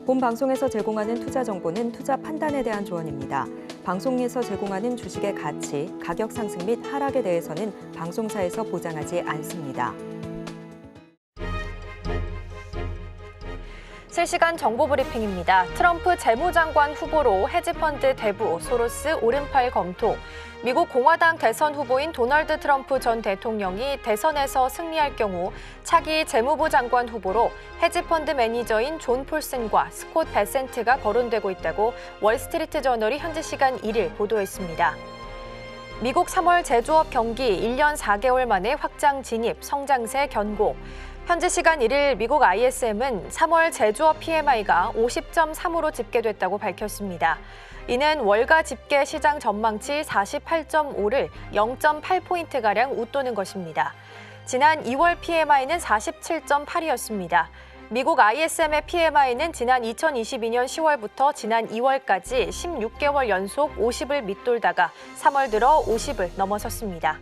본 방송에서 제공하는 투자 정보는 투자 판단에 대한 조언입니다. 방송에서 제공하는 주식의 가치, 가격 상승 및 하락에 대해서는 방송사에서 보장하지 않습니다. 실시간 정보 브리핑입니다. 트럼프 재무장관 후보로 헤지펀드 대부 소로스 오른팔 검토. 미국 공화당 대선 후보인 도널드 트럼프 전 대통령이 대선에서 승리할 경우 차기 재무부 장관 후보로 헤지펀드 매니저인 존 폴슨과 스콧 베센트가 거론되고 있다고 월스트리트 저널이 현지 시간 1일 보도했습니다. 미국 3월 제조업 경기 1년 4개월 만에 확장 진입, 성장세 견고. 현지 시간 1일 미국 ISM은 3월 제조업 PMI가 50.3으로 집계됐다고 밝혔습니다. 이는 월가 집계 시장 전망치 48.5를 0.8포인트가량 웃도는 것입니다. 지난 2월 PMI는 47.8이었습니다. 미국 ISM의 PMI는 지난 2022년 10월부터 지난 2월까지 16개월 연속 50을 밑돌다가 3월 들어 50을 넘어섰습니다.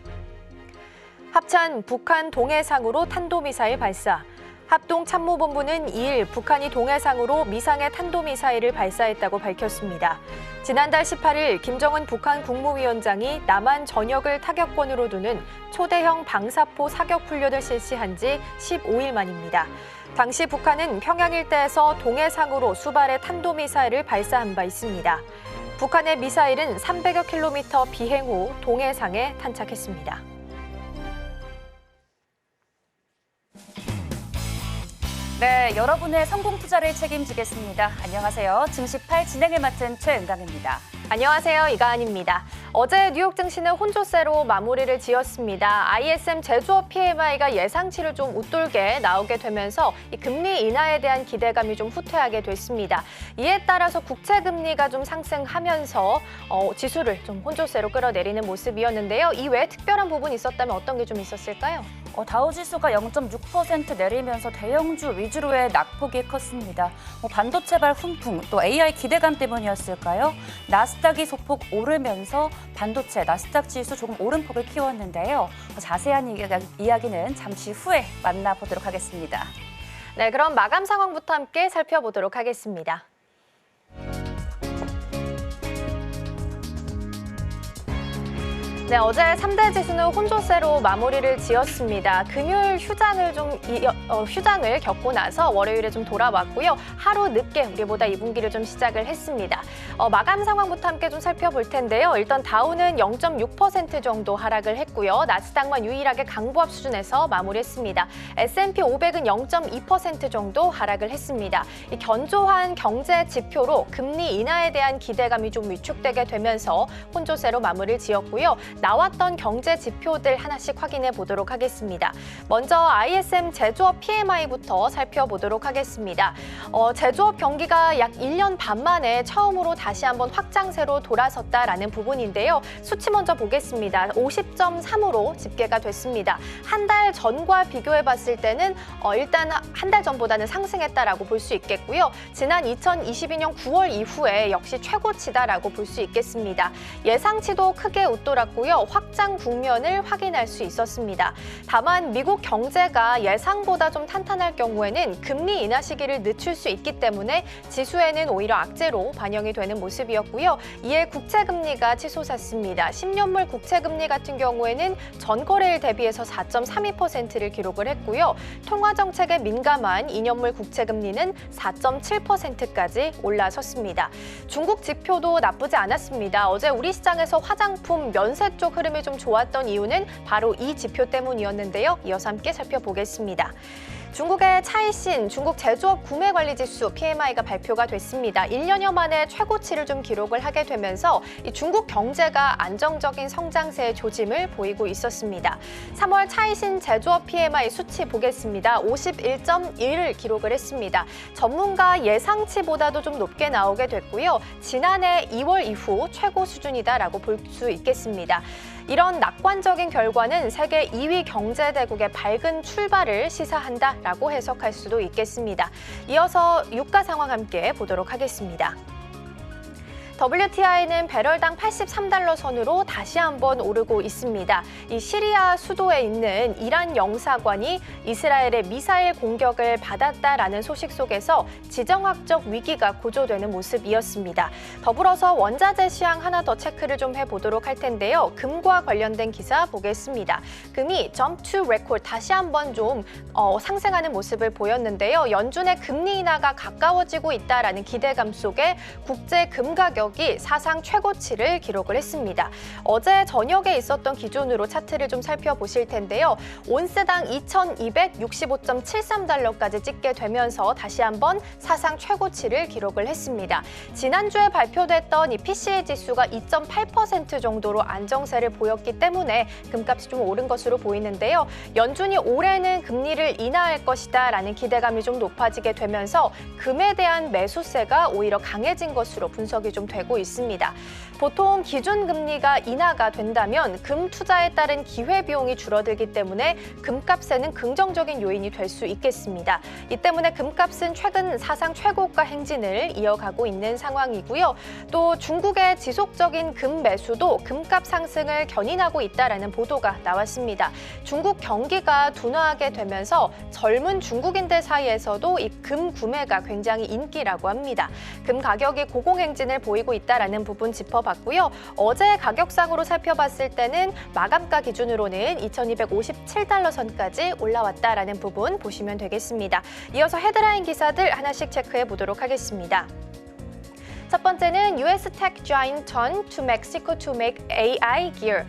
합참 북한 동해상으로 탄도미사일 발사. 합동참모본부는 2일 북한이 동해상으로 미상의 탄도미사일을 발사했다고 밝혔습니다. 지난달 18일 김정은 북한 국무위원장이 남한 전역을 타격권으로 두는 초대형 방사포 사격 훈련을 실시한 지 15일 만입니다. 당시 북한은 평양 일대에서 동해상으로 수발의 탄도미사일을 발사한 바 있습니다. 북한의 미사일은 300여 킬로미터 비행 후 동해상에 탄착했습니다. 네, 여러분의 성공 투자를 책임지겠습니다. 안녕하세요. 증시8 진행을 맡은 최은강입니다. 안녕하세요. 이가은입니다. 어제 뉴욕 증시는 혼조세로 마무리를 지었습니다. ISM 제조업 PMI가 예상치를 좀 웃돌게 나오게 되면서 이 금리 인하에 대한 기대감이 좀 후퇴하게 됐습니다. 이에 따라서 국채 금리가 좀 상승하면서 지수를 좀 혼조세로 끌어내리는 모습이었는데요. 이외에 특별한 부분이 있었다면 어떤 게 좀 있었을까요? 다우지수가 0.6% 내리면서 대형주 위주로의 낙폭이 컸습니다. 반도체발 훈풍, 또 AI 기대감 때문이었을까요? 나스닥이 소폭 오르면서 반도체, 나스닥 지수 조금 오름폭을 키웠는데요. 자세한 이야기는 잠시 후에 만나보도록 하겠습니다. 네, 그럼 마감 상황부터 함께 살펴보도록 하겠습니다. 네, 어제 3대 지수는 혼조세로 마무리를 지었습니다. 금요일 휴장을 겪고 나서 월요일에 좀 돌아왔고요. 하루 늦게 우리보다 2분기를 좀 시작을 했습니다. 마감 상황부터 함께 좀 살펴볼 텐데요. 일단 다우는 0.6% 정도 하락을 했고요. 나스닥만 유일하게 강보합 수준에서 마무리했습니다. S&P 500은 0.2% 정도 하락을 했습니다. 이 견조한 경제 지표로 금리 인하에 대한 기대감이 좀 위축되게 되면서 혼조세로 마무리를 지었고요. 나왔던 경제 지표들 하나씩 확인해 보도록 하겠습니다. 먼저 ISM 제조업 PMI부터 살펴보도록 하겠습니다. 제조업 경기가 약 1년 반 만에 처음으로 다시 한번 확장세로 돌아섰다라는 부분인데요. 수치 먼저 보겠습니다. 50.3으로 집계가 됐습니다. 한 달 전과 비교해 봤을 때는 일단 한 달 전보다는 상승했다라고 볼 수 있겠고요. 지난 2022년 9월 이후에 역시 최고치다라고 볼 수 있겠습니다. 예상치도 크게 웃돌았고요. 확장 국면을 확인할 수 있었습니다. 다만 미국 경제가 예상보다 좀 탄탄할 경우에는 금리 인하 시기를 늦출 수 있기 때문에 지수에는 오히려 악재로 반영이 되는 모습이었고요. 이에 국채 금리가 치솟았습니다. 10년물 국채 금리 같은 경우에는 전거래일 대비해서 4.32%를 기록을 했고요. 통화 정책에 민감한 2년물 국채 금리는 4.7%까지 올라섰습니다. 중국 지표도 나쁘지 않았습니다. 어제 우리 시장에서 화장품, 면세 쪽 흐름이 좀 좋았던 이유는 바로 이 지표 때문이었는데요. 이어서 함께 살펴보겠습니다. 중국의 차이신 중국 제조업 구매관리지수 PMI가 발표가 됐습니다. 1년여 만에 최고치를 좀 기록을 하게 되면서 이 중국 경제가 안정적인 성장세의 조짐을 보이고 있었습니다. 3월 차이신 제조업 PMI 수치 보겠습니다. 51.1을 기록을 했습니다. 전문가 예상치보다도 좀 높게 나오게 됐고요. 지난해 2월 이후 최고 수준이다라고 볼 수 있겠습니다. 이런 낙관적인 결과는 세계 2위 경제대국의 밝은 출발을 시사한다라고 해석할 수도 있겠습니다. 이어서 유가 상황 함께 보도록 하겠습니다. WTI는 배럴당 83달러 선으로 다시 한번 오르고 있습니다. 이 시리아 수도에 있는 이란 영사관이 이스라엘의 미사일 공격을 받았다라는 소식 속에서 지정학적 위기가 고조되는 모습이었습니다. 더불어서 원자재 시황 하나 더 체크를 좀 해보도록 할 텐데요. 금과 관련된 기사 보겠습니다. 금이 jump to record 다시 한번 좀 상승하는 모습을 보였는데요. 연준의 금리 인하가 가까워지고 있다라는 기대감 속에 국제 금 가격이 사상 최고치를 기록을 했습니다. 어제 저녁에 있었던 기준으로 차트를 좀 살펴보실 텐데요. 온스당 2,265.73달러까지 찍게 되면서 다시 한번 사상 최고치를 기록을 했습니다. 지난주에 발표됐던 이 PCE 지수가 2.8% 정도로 안정세를 보였기 때문에 금값이 좀 오른 것으로 보이는데요. 연준이 올해는 금리를 인하할 것이다라는 기대감이 좀 높아지게 되면서 금에 대한 매수세가 오히려 강해진 것으로 분석이 좀 되고 있습니다. 보통 기준금리가 인하가 된다면 금 투자에 따른 기회비용이 줄어들기 때문에 금값에는 긍정적인 요인이 될 수 있겠습니다. 이 때문에 금값은 최근 사상 최고가 행진을 이어가고 있는 상황이고요. 또 중국의 지속적인 금 매수도 금값 상승을 견인하고 있다라는 보도가 나왔습니다. 중국 경기가 둔화하게 되면서 젊은 중국인들 사이에서도 이 금 구매가 굉장히 인기라고 합니다. 금 가격이 고공행진을 보이고 있다라는 부분 짚어봤고요. 어제 가격상으로 살펴봤을 때는 마감가 기준으로는 2,257달러 선까지 올라왔다라는 부분 보시면 되겠습니다. 이어서 헤드라인 기사들 하나씩 체크해 보도록 하겠습니다. 첫 번째는 US Tech Giant turn to Mexico to make AI gear.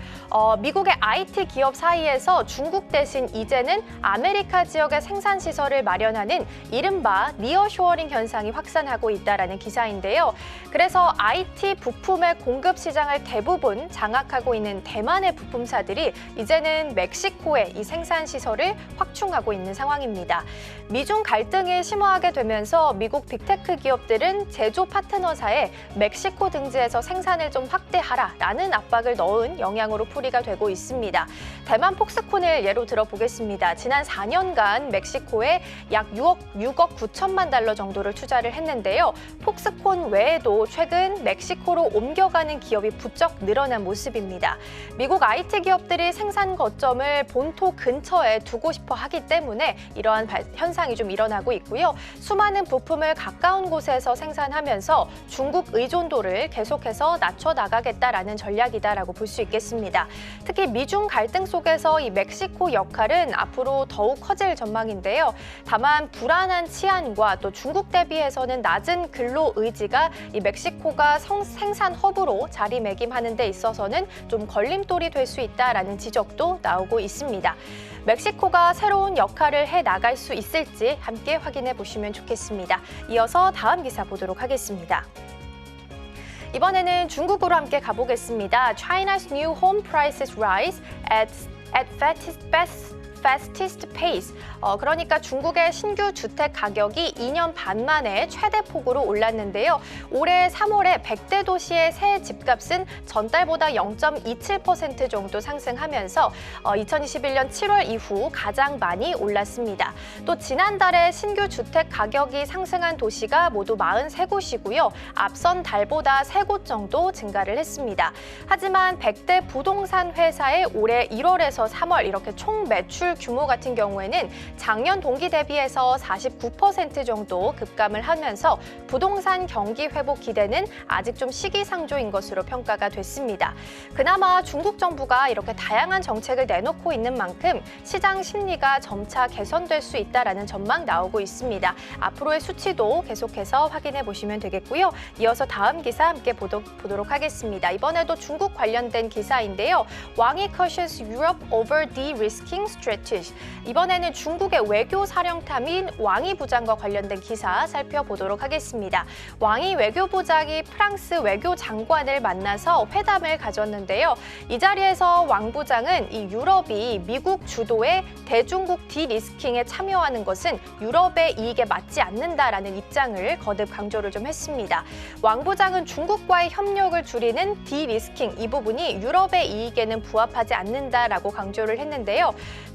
미국의 IT 기업 사이에서 중국 대신 이제는 아메리카 지역의 생산 시설을 마련하는 이른바 니어쇼어링 현상이 확산하고 있다라는 기사인데요. 그래서 IT 부품의 공급 시장을 대부분 장악하고 있는 대만의 부품사들이 이제는 멕시코에 이 생산 시설을 확충하고 있는 상황입니다. 미중 갈등이 심화하게 되면서 미국 빅테크 기업들은 제조 파트너사에 멕시코 등지에서 생산을 좀 확대하라라는 압박을 넣은 영향으로 풀이가 되고 있습니다. 대만 폭스콘을 예로 들어보겠습니다. 지난 4년간 멕시코에 약 6억 9천만 달러 정도를 투자를 했는데요. 폭스콘 외에도 최근 멕시코로 옮겨가는 기업이 부쩍 늘어난 모습입니다. 미국 IT 기업들이 생산 거점을 본토 근처에 두고 싶어 하기 때문에 이러한 현상이 좀 일어나고 있고요. 수많은 부품을 가까운 곳에서 생산하면서 중국 의존도를 계속해서 낮춰나가겠다라는 전략이다라고 볼 수 있겠습니다. 특히 미중 갈등 속에서 이 멕시코 역할은 앞으로 더욱 커질 전망인데요. 다만 불안한 치안과 또 중국 대비해서는 낮은 근로 의지가 이 멕시코가 생산 허브로 자리매김하는 데 있어서는 좀 걸림돌이 될 수 있다라는 지적도 나오고 있습니다. 멕시코가 새로운 역할을 해 나갈 수 있을지 함께 확인해 보시면 좋겠습니다. 이어서 다음 기사 보도록 하겠습니다. 이번에는 중국으로 함께 가보겠습니다. China's new home prices rise at fastest pace. 그러니까 중국의 신규 주택 가격이 2년 반 만에 최대 폭으로 올랐는데요. 올해 3월에 100대 도시의 새 집값은 전달보다 0.27% 정도 상승하면서 2021년 7월 이후 가장 많이 올랐습니다. 또 지난달에 신규 주택 가격이 상승한 도시가 모두 43곳이고요. 앞선 달보다 3곳 정도 증가를 했습니다. 하지만 100대 부동산 회사의 올해 1월에서 3월 이렇게 총 매출 규모 같은 경우에는 작년 동기 대비해서 49% 정도 급감을 하면서 부동산 경기 회복 기대는 아직 좀 시기상조인 것으로 평가가 됐습니다. 그나마 중국 정부가 이렇게 다양한 정책을 내놓고 있는 만큼 시장 심리가 점차 개선될 수 있다라는 전망 나오고 있습니다. 앞으로의 수치도 계속해서 확인해 보시면 되겠고요. 이어서 다음 기사 함께 보도록 하겠습니다. 이번에도 중국 관련된 기사인데요. 왕이 cautious Europe over de-risking strategy. 이번에는 중국의 외교 사령탑인 왕이 부장과 관련된 기사 살펴보도록 하겠습니다. 왕이 외교부장이 프랑스 외교장관을 만나서 회담을 가졌는데요. 이 자리에서 왕 부장은 이 유럽이 미국 주도의 대중국 디리스킹에 참여하는 것은 유럽의 이익에 맞지 않는다라는 입장을 거듭 강조를 좀 했습니다. 왕 부장은 중국과의 협력을 줄이는 디리스킹 이 부분이 유럽의 이익에는 부합하지 않는다라고 강조를 했는데요.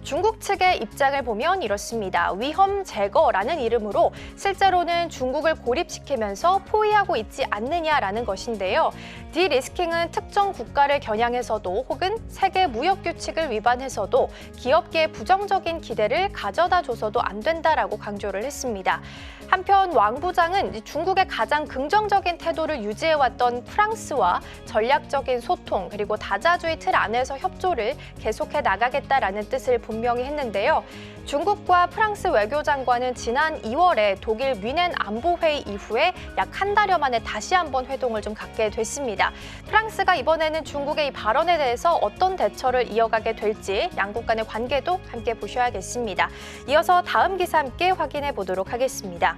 중국 측의 입장을 보면 이렇습니다. 위험 제거라는 이름으로 실제로는 중국을 고립시키면서 포위하고 있지 않느냐라는 것인데요. 디리스킹은 특정 국가를 겨냥해서도 혹은 세계 무역 규칙을 위반해서도 기업계에 부정적인 기대를 가져다 줘서도 안 된다라고 강조를 했습니다. 한편 왕 부장은 중국의 가장 긍정적인 태도를 유지해왔던 프랑스와 전략적인 소통 그리고 다자주의 틀 안에서 협조를 계속해 나가겠다라는 뜻을 분명히 했는데요. 중국과 프랑스 외교장관은 지난 2월에 독일 뮌헨 안보회의 이후에 약 한 달여 만에 다시 한번 회동을 좀 갖게 됐습니다. 프랑스가 이번에는 중국의 이 발언에 대해서 어떤 대처를 이어가게 될지 양국 간의 관계도 함께 보셔야겠습니다. 이어서 다음 기사 함께 확인해 보도록 하겠습니다.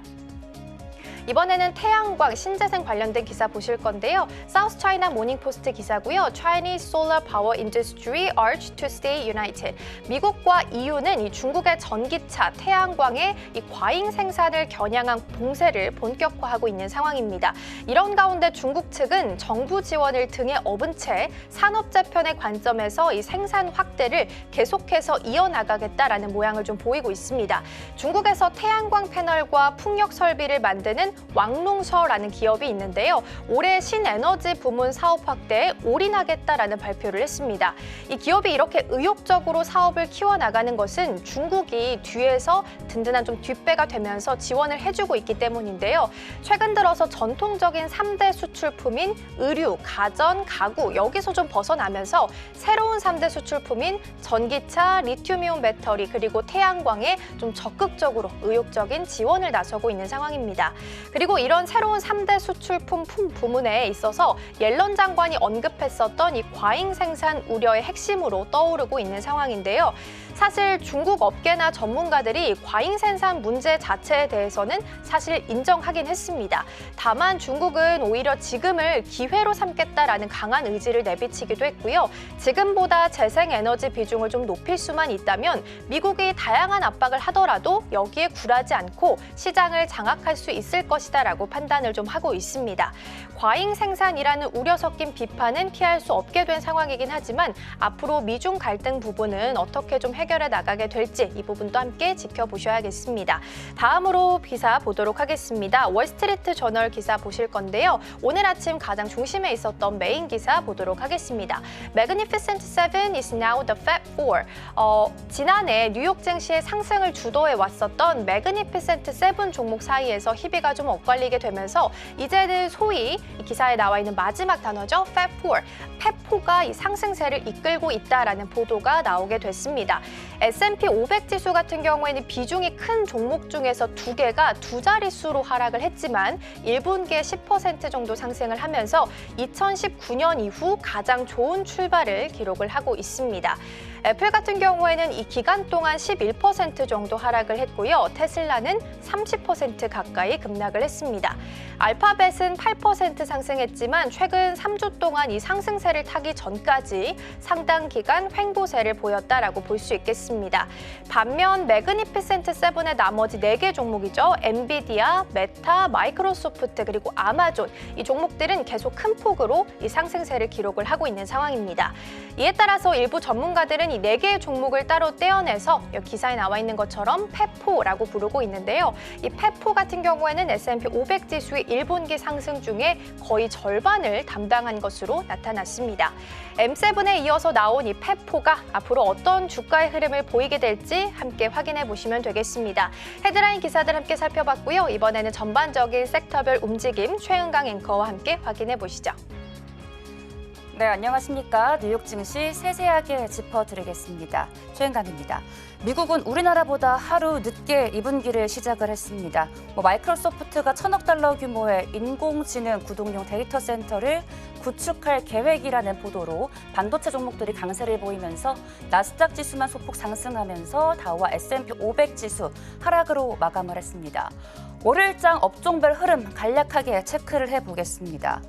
이번에는 태양광, 신재생 관련된 기사 보실 건데요. 사우스 차이나 모닝포스트 기사고요. Chinese Solar Power Industry urged to stay united. 미국과 EU는 이 중국의 전기차, 태양광의 이 과잉 생산을 겨냥한 봉쇄를 본격화하고 있는 상황입니다. 이런 가운데 중국 측은 정부 지원을 등에 업은 채 산업 재편의 관점에서 이 생산 확대를 계속해서 이어나가겠다라는 모양을 좀 보이고 있습니다. 중국에서 태양광 패널과 풍력 설비를 만드는 왕농서라는 기업이 있는데요. 올해 신에너지 부문 사업 확대에 올인하겠다라는 발표를 했습니다. 이 기업이 이렇게 의욕적으로 사업을 키워나가는 것은 중국이 뒤에서 든든한 좀 뒷배가 되면서 지원을 해주고 있기 때문인데요. 최근 들어서 전통적인 3대 수출품인 의류, 가전, 가구 여기서 좀 벗어나면서 새로운 3대 수출품인 전기차, 리튬이온 배터리 그리고 태양광에 좀 적극적으로 의욕적인 지원을 나서고 있는 상황입니다. 그리고 이런 새로운 3대 수출품 부문에 있어서 옐런 장관이 언급했었던 이 과잉 생산 우려의 핵심으로 떠오르고 있는 상황인데요. 사실 중국 업계나 전문가들이 과잉 생산 문제 자체에 대해서는 사실 인정하긴 했습니다. 다만 중국은 오히려 지금을 기회로 삼겠다라는 강한 의지를 내비치기도 했고요. 지금보다 재생에너지 비중을 좀 높일 수만 있다면 미국이 다양한 압박을 하더라도 여기에 굴하지 않고 시장을 장악할 수 있을 것이다라고 판단을 좀 하고 있습니다. 과잉 생산이라는 우려 섞인 비판은 피할 수 없게 된 상황이긴 하지만 앞으로 미중 갈등 부분은 어떻게 좀 해결해 나가게 될지 이 부분도 함께 지켜보셔야겠습니다. 다음으로 기사 보도록 하겠습니다. 월스트리트 저널 기사 보실 건데요. 오늘 아침 가장 중심에 있었던 메인 기사 보도록 하겠습니다. Magnificent Seven is now the Fab Four. 지난해 뉴욕 증시의 상승을 주도해 왔었던 Magnificent Seven 종목 사이에서 희비가 좀 엇갈리게 되면서 이제는 소위 이 기사에 나와 있는 마지막 단어죠. Fab Four. 팹4가 이 상승세를 이끌고 있다라는 보도가 나오게 됐습니다. S&P 500 지수 같은 경우에는 비중이 큰 종목 중에서 2개가 두 자릿수로 하락을 했지만 1분기에 10% 정도 상승을 하면서 2019년 이후 가장 좋은 출발을 기록을 하고 있습니다. 애플 같은 경우에는 이 기간 동안 11% 정도 하락을 했고요. 테슬라는 30% 가까이 급락을 했습니다. 알파벳은 8% 상승했지만 최근 3주 동안 이 상승세를 타기 전까지 상당 기간 횡보세를 보였다라고 볼 수 있겠습니다. 반면 매그니피센트 세븐의 나머지 4개 종목이죠. 엔비디아, 메타, 마이크로소프트 그리고 아마존 이 종목들은 계속 큰 폭으로 이 상승세를 기록을 하고 있는 상황입니다. 이에 따라서 일부 전문가들은 이 4개의 종목을 따로 떼어내서 여기 기사에 나와 있는 것처럼 팹4라고 부르고 있는데요. 이 팹4 같은 경우에는 S&P 500 지수의 1분기 상승 중에 거의 절반을 담당한 것으로 나타났습니다. M7에 이어서 나온 이 팹4가 앞으로 어떤 주가의 흐름을 보이게 될지 함께 확인해 보시면 되겠습니다. 헤드라인 기사들 함께 살펴봤고요. 이번에는 전반적인 섹터별 움직임 최은강 앵커와 함께 확인해 보시죠. 네, 안녕하십니까. 뉴욕 증시 세세하게 짚어드리겠습니다. 최은강입니다. 미국은 우리나라보다 하루 늦게 2분기를 시작을 했습니다. 마이크로소프트가 1,000억 달러 규모의 인공지능 구동용 데이터 센터를 구축할 계획이라는 보도로 반도체 종목들이 강세를 보이면서 나스닥 지수만 소폭 상승하면서 다우와 S&P 500 지수 하락으로 마감을 했습니다. 월요일장 업종별 흐름 간략하게 체크를 해보겠습니다.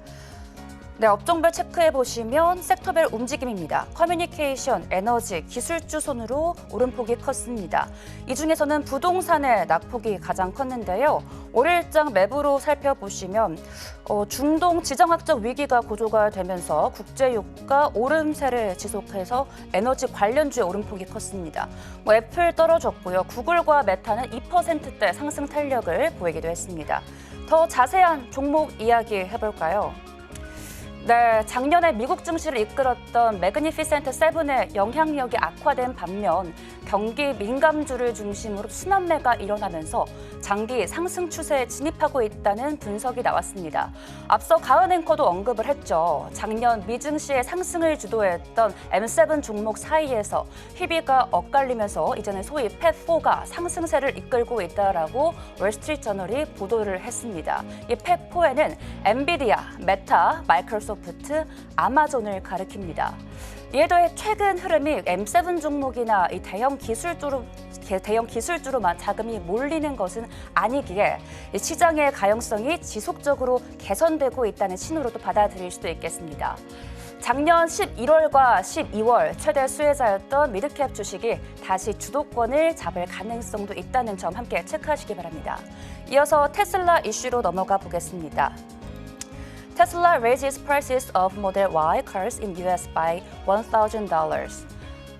네, 업종별 체크해 보시면 섹터별 움직임입니다. 커뮤니케이션, 에너지, 기술주 순으로 오름폭이 컸습니다. 이 중에서는 부동산의 낙폭이 가장 컸는데요. 월요일장 매부로 살펴보시면 중동 지정학적 위기가 고조가 되면서 국제유가 오름세를 지속해서 에너지 관련주의 오름폭이 컸습니다. 애플 떨어졌고요. 구글과 메타는 2%대 상승 탄력을 보이기도 했습니다. 더 자세한 종목 이야기 해볼까요? 네, 작년에 미국 증시를 이끌었던 매그니피센트 세븐의 영향력이 악화된 반면 경기 민감주를 중심으로 순환매가 일어나면서 장기 상승 추세에 진입하고 있다는 분석이 나왔습니다. 앞서 가은 앵커도 언급을 했죠. 작년 미증시의 상승을 주도했던 M7 종목 사이에서 희비가 엇갈리면서 이제는 소위 펫4가 상승세를 이끌고 있다라고 월스트리트저널이 보도를 했습니다. 이 펫4에는 엔비디아, 메타, 마이크로소프트, 아마존을 가리킵니다. 이에 더해 최근 흐름이 M7 종목이나 이 대형 기술주로만 자금이 몰리는 것은 아니기에 시장의 가용성이 지속적으로 개선되고 있다는 신호로도 받아들일 수도 있겠습니다. 작년 11월과 12월 최대 수혜자였던 미드캡 주식이 다시 주도권을 잡을 가능성도 있다는 점 함께 체크하시기 바랍니다. 이어서 테슬라 이슈로 넘어가 보겠습니다. Tesla raises prices of Model Y cars in US by $1,000.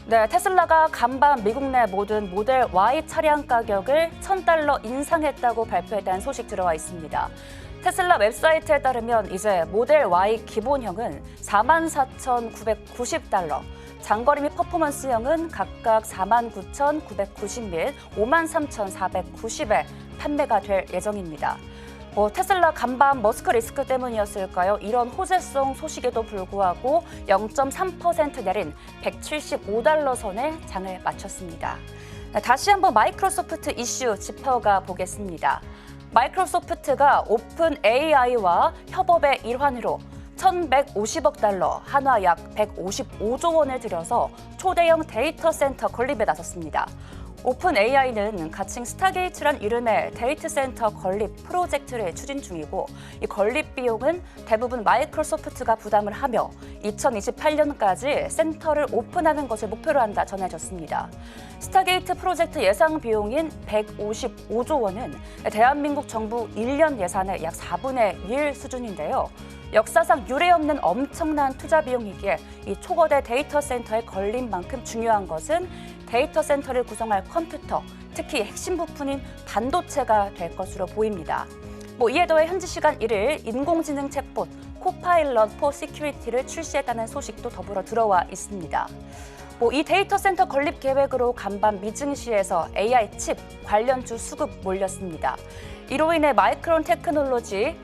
네, 테슬라가 간밤 미국 내 모든 모델 Y 차량 가격을 $1,000 인상했다고 발표했다는 소식 들어와 있습니다. 테슬라 웹사이트에 따르면 이제 모델 Y 기본형은 $44,990, 장거리 및 퍼포먼스형은 각각 $49,990 및 $53,490에 판매가 될 예정입니다. 테슬라 간밤 머스크 리스크 때문이었을까요? 이런 호재성 소식에도 불구하고 0.3% 내린 $175 선에 장을 마쳤습니다. 다시 한번 마이크로소프트 이슈 짚어가 보겠습니다. 마이크로소프트가 오픈 AI와 협업의 일환으로 $1,150억, 한화 약 155조 원을 들여서 초대형 데이터 센터 건립에 나섰습니다. 오픈 AI는 가칭 스타게이트란 이름의 데이터 센터 건립 프로젝트를 추진 중이고 이 건립 비용은 대부분 마이크로소프트가 부담을 하며 2028년까지 센터를 오픈하는 것을 목표로 한다 전해졌습니다. 스타게이트 프로젝트 예상 비용인 155조 원은 대한민국 정부 1년 예산의 약 4분의 1 수준인데요. 역사상 유례없는 엄청난 투자 비용이기에 이 초거대 데이터 센터의 건립만큼 중요한 것은 데이터 센터를 구성할 컴퓨터, 특히 핵심 부품인 반도체가 될 것으로 보입니다. 이에 더해 현지 시간 1일 인공지능 챗봇 코파일럿 포 시큐리티를 출시했다는 소식도 더불어 들어와 있습니다. 이 데이터 센터 건립 계획으로 간밤 미증시에서 AI 칩 관련주 수급 몰렸습니다. 이로 인해 마이크론 테크놀로지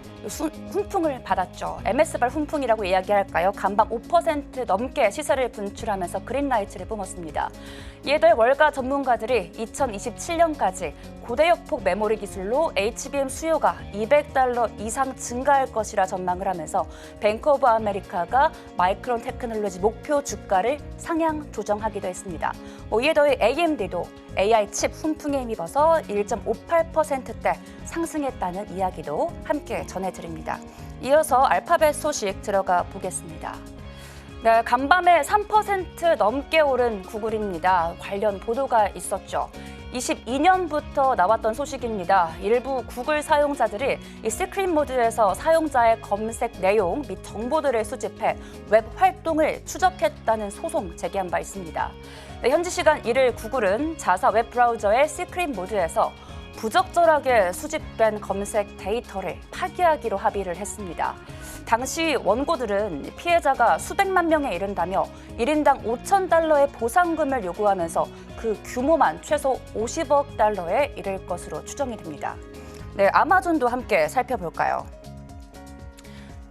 훈풍을 받았죠. MS발 훈풍이라고 이야기할까요? 간밤 5% 넘게 시세를 분출하면서 그린라이트를 뿜었습니다. 이에 더해 월가 전문가들이 2027년까지 고대역폭 메모리 기술로 HBM 수요가 $200 이상 증가할 것이라 전망을 하면서 뱅크 오브 아메리카가 마이크론 테크놀로지 목표 주가를 상향 조정하기도 했습니다. 이에 더해 AMD도 AI 칩 훈풍에 힘입어서 1.58%대 상승했다는 이야기도 함께 전해드립니다. 이어서 알파벳 소식 들어가 보겠습니다. 네, 간밤에 3% 넘게 오른 구글입니다. 관련 보도가 있었죠. 22년부터 나왔던 소식입니다. 일부 구글 사용자들이 이 시크릿 모드에서 사용자의 검색 내용 및 정보들을 수집해 웹 활동을 추적했다는 소송 제기한 바 있습니다. 네, 현지 시간 1일 구글은 자사 웹 브라우저의 시크릿 모드에서 부적절하게 수집된 검색 데이터를 파기하기로 합의를 했습니다. 당시 원고들은 피해자가 수백만 명에 이른다며 1인당 $5,000의 보상금을 요구하면서 그 규모만 최소 $50억 달러에 이를 것으로 추정이 됩니다. 네, 아마존도 함께 살펴볼까요?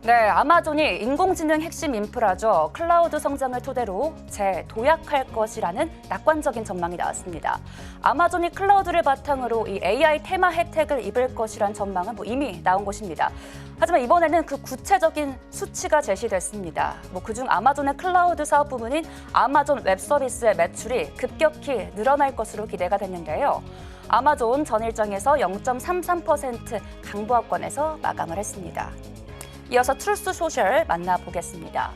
네, 아마존이 인공지능 핵심 인프라죠. 클라우드 성장을 토대로 재도약할 것이라는 낙관적인 전망이 나왔습니다. 아마존이 클라우드를 바탕으로 이 AI 테마 혜택을 입을 것이란 전망은 이미 나온 것입니다. 하지만 이번에는 그 구체적인 수치가 제시됐습니다. 그중 아마존의 클라우드 사업 부문인 아마존 웹 서비스의 매출이 급격히 늘어날 것으로 기대가 됐는데요. 아마존 전 일정에서 0.33% 강보합권에서 마감을 했습니다. 이어서 트루스 소셜 만나보겠습니다.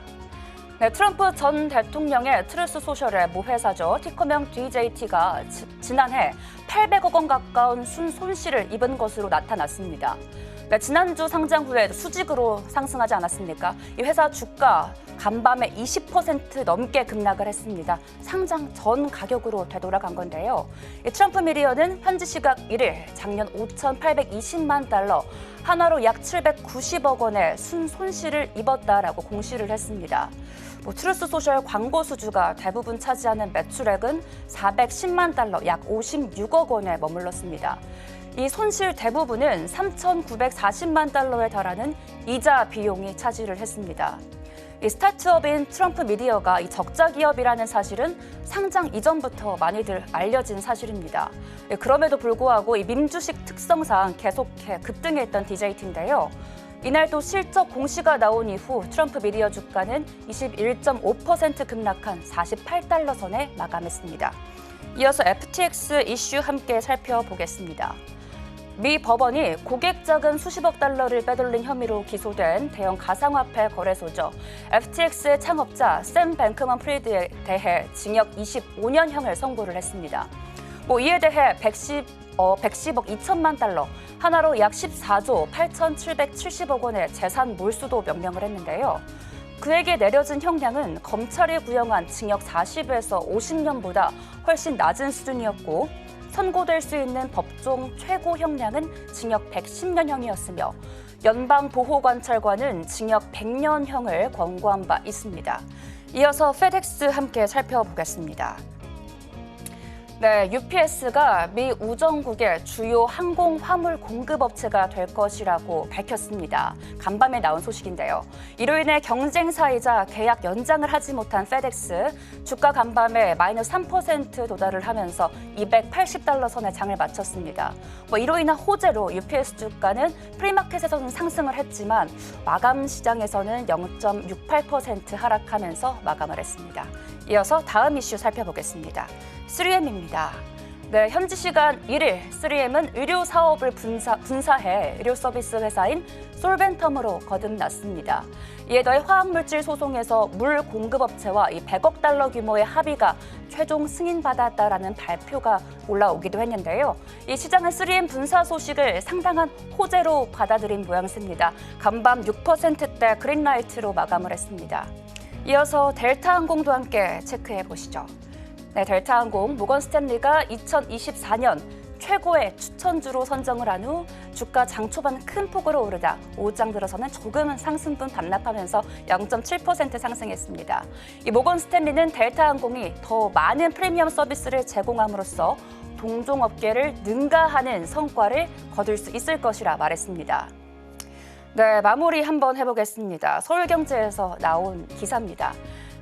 네, 트럼프 전 대통령의 트루스 소셜의 모회사죠. 티커명 DJT가 지난해 800억 원 가까운 손실을 입은 것으로 나타났습니다. 네, 지난주 상장 후에 수직으로 상승하지 않았습니까? 이 회사 주가 간밤에 20% 넘게 급락을 했습니다. 상장 전 가격으로 되돌아간 건데요. 이 트럼프 미디어는 현지 시각 1일 작년 5,820만 달러, 한화로 약 790억 원의 손실을 입었다라고 공시를 했습니다. 트루스 소셜 광고 수주가 대부분 차지하는 매출액은 410만 달러, 약 56억 원에 머물렀습니다. 이 손실 대부분은 3,940만 달러에 달하는 이자 비용이 차지를 했습니다. 이 스타트업인 트럼프 미디어가 이 적자 기업이라는 사실은 상장 이전부터 많이들 알려진 사실입니다. 그럼에도 불구하고 이 밈주식 특성상 계속해 급등했던 DJT인데요. 이날도 실적 공시가 나온 이후 트럼프 미디어 주가는 21.5% 급락한 48달러 선에 마감했습니다. 이어서 FTX 이슈 함께 살펴보겠습니다. 미 법원이 고객 자금 수십억 달러를 빼돌린 혐의로 기소된 대형 가상화폐 거래소죠. FTX의 창업자 샘 뱅크먼 프리드에 대해 징역 25년형을 선고를 했습니다. 이에 대해 110억 2천만 달러, 하나로 약 14조 8,770억 원의 재산 몰수도 명령을 했는데요. 그에게 내려진 형량은 검찰이 구형한 징역 40에서 50년보다 훨씬 낮은 수준이었고, 선고될 수 있는 법정 최고 형량은 징역 110년형이었으며 연방보호관찰관은 징역 100년형을 권고한 바 있습니다. 이어서 페덱스 함께 살펴보겠습니다. 네, UPS가 미 우정국의 주요 항공 화물 공급업체가 될 것이라고 밝혔습니다. 간밤에 나온 소식인데요. 이로 인해 경쟁사이자 계약 연장을 하지 못한 페덱스, 주가 간밤에 마이너스 3% 도달을 하면서 280달러 선에 장을 마쳤습니다. 이로 인한 호재로 UPS 주가는 프리마켓에서는 상승을 했지만 마감 시장에서는 0.68% 하락하면서 마감을 했습니다. 이어서 다음 이슈 살펴보겠습니다. 3M입니다. 네, 현지 시간 1일 3M은 의료 사업을 분사해 의료 서비스 회사인 솔벤텀으로 거듭났습니다. 이에 더해 화학물질 소송에서 물 공급업체와 이 100억 달러 규모의 합의가 최종 승인받았다라는 발표가 올라오기도 했는데요. 이 시장은 3M 분사 소식을 상당한 호재로 받아들인 모양새입니다. 간밤 6%대 그린라이트로 마감을 했습니다. 이어서 델타항공도 함께 체크해 보시죠. 네, 델타항공 모건 스탠리가 2024년 최고의 추천주로 선정을 한 후 주가 장 초반 큰 폭으로 오르다 오장 들어서는 조금은 상승분 반납하면서 0.7% 상승했습니다. 이 모건 스탠리는 델타항공이 더 많은 프리미엄 서비스를 제공함으로써 동종업계를 능가하는 성과를 거둘 수 있을 것이라 말했습니다. 네, 마무리 한번 해보겠습니다. 서울경제에서 나온 기사입니다.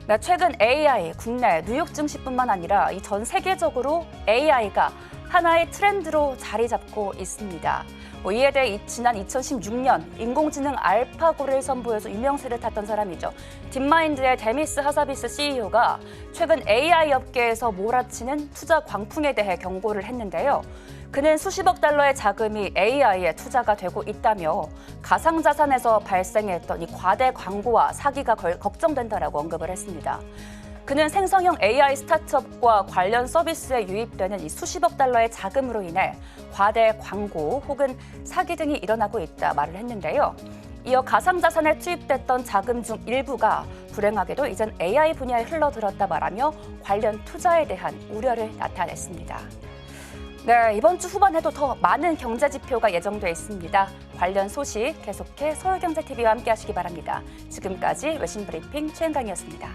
네, 최근 AI 국내 뉴욕 증시뿐만 아니라 이 전 세계적으로 AI가 하나의 트렌드로 자리 잡고 있습니다. 이에 대해 지난 2016년 인공지능 알파고를 선보여서 유명세를 탔던 사람이죠. 딥마인드의 데미스 하사비스 CEO가 최근 AI 업계에서 몰아치는 투자 광풍에 대해 경고를 했는데요. 그는 수십억 달러의 자금이 AI에 투자가 되고 있다며 가상자산에서 발생했던 이 과대 광고와 사기가 걱정된다라고 언급을 했습니다. 그는 생성형 AI 스타트업과 관련 서비스에 유입되는 이 수십억 달러의 자금으로 인해 과대 광고 혹은 사기 등이 일어나고 있다 말을 했는데요. 이어 가상자산에 투입됐던 자금 중 일부가 불행하게도 이젠 AI 분야에 흘러들었다 말하며 관련 투자에 대한 우려를 나타냈습니다. 네, 이번 주 후반에도 더 많은 경제 지표가 예정돼 있습니다. 관련 소식 계속해 서울경제TV와 함께 하시기 바랍니다. 지금까지 외신 브리핑 최은강이었습니다.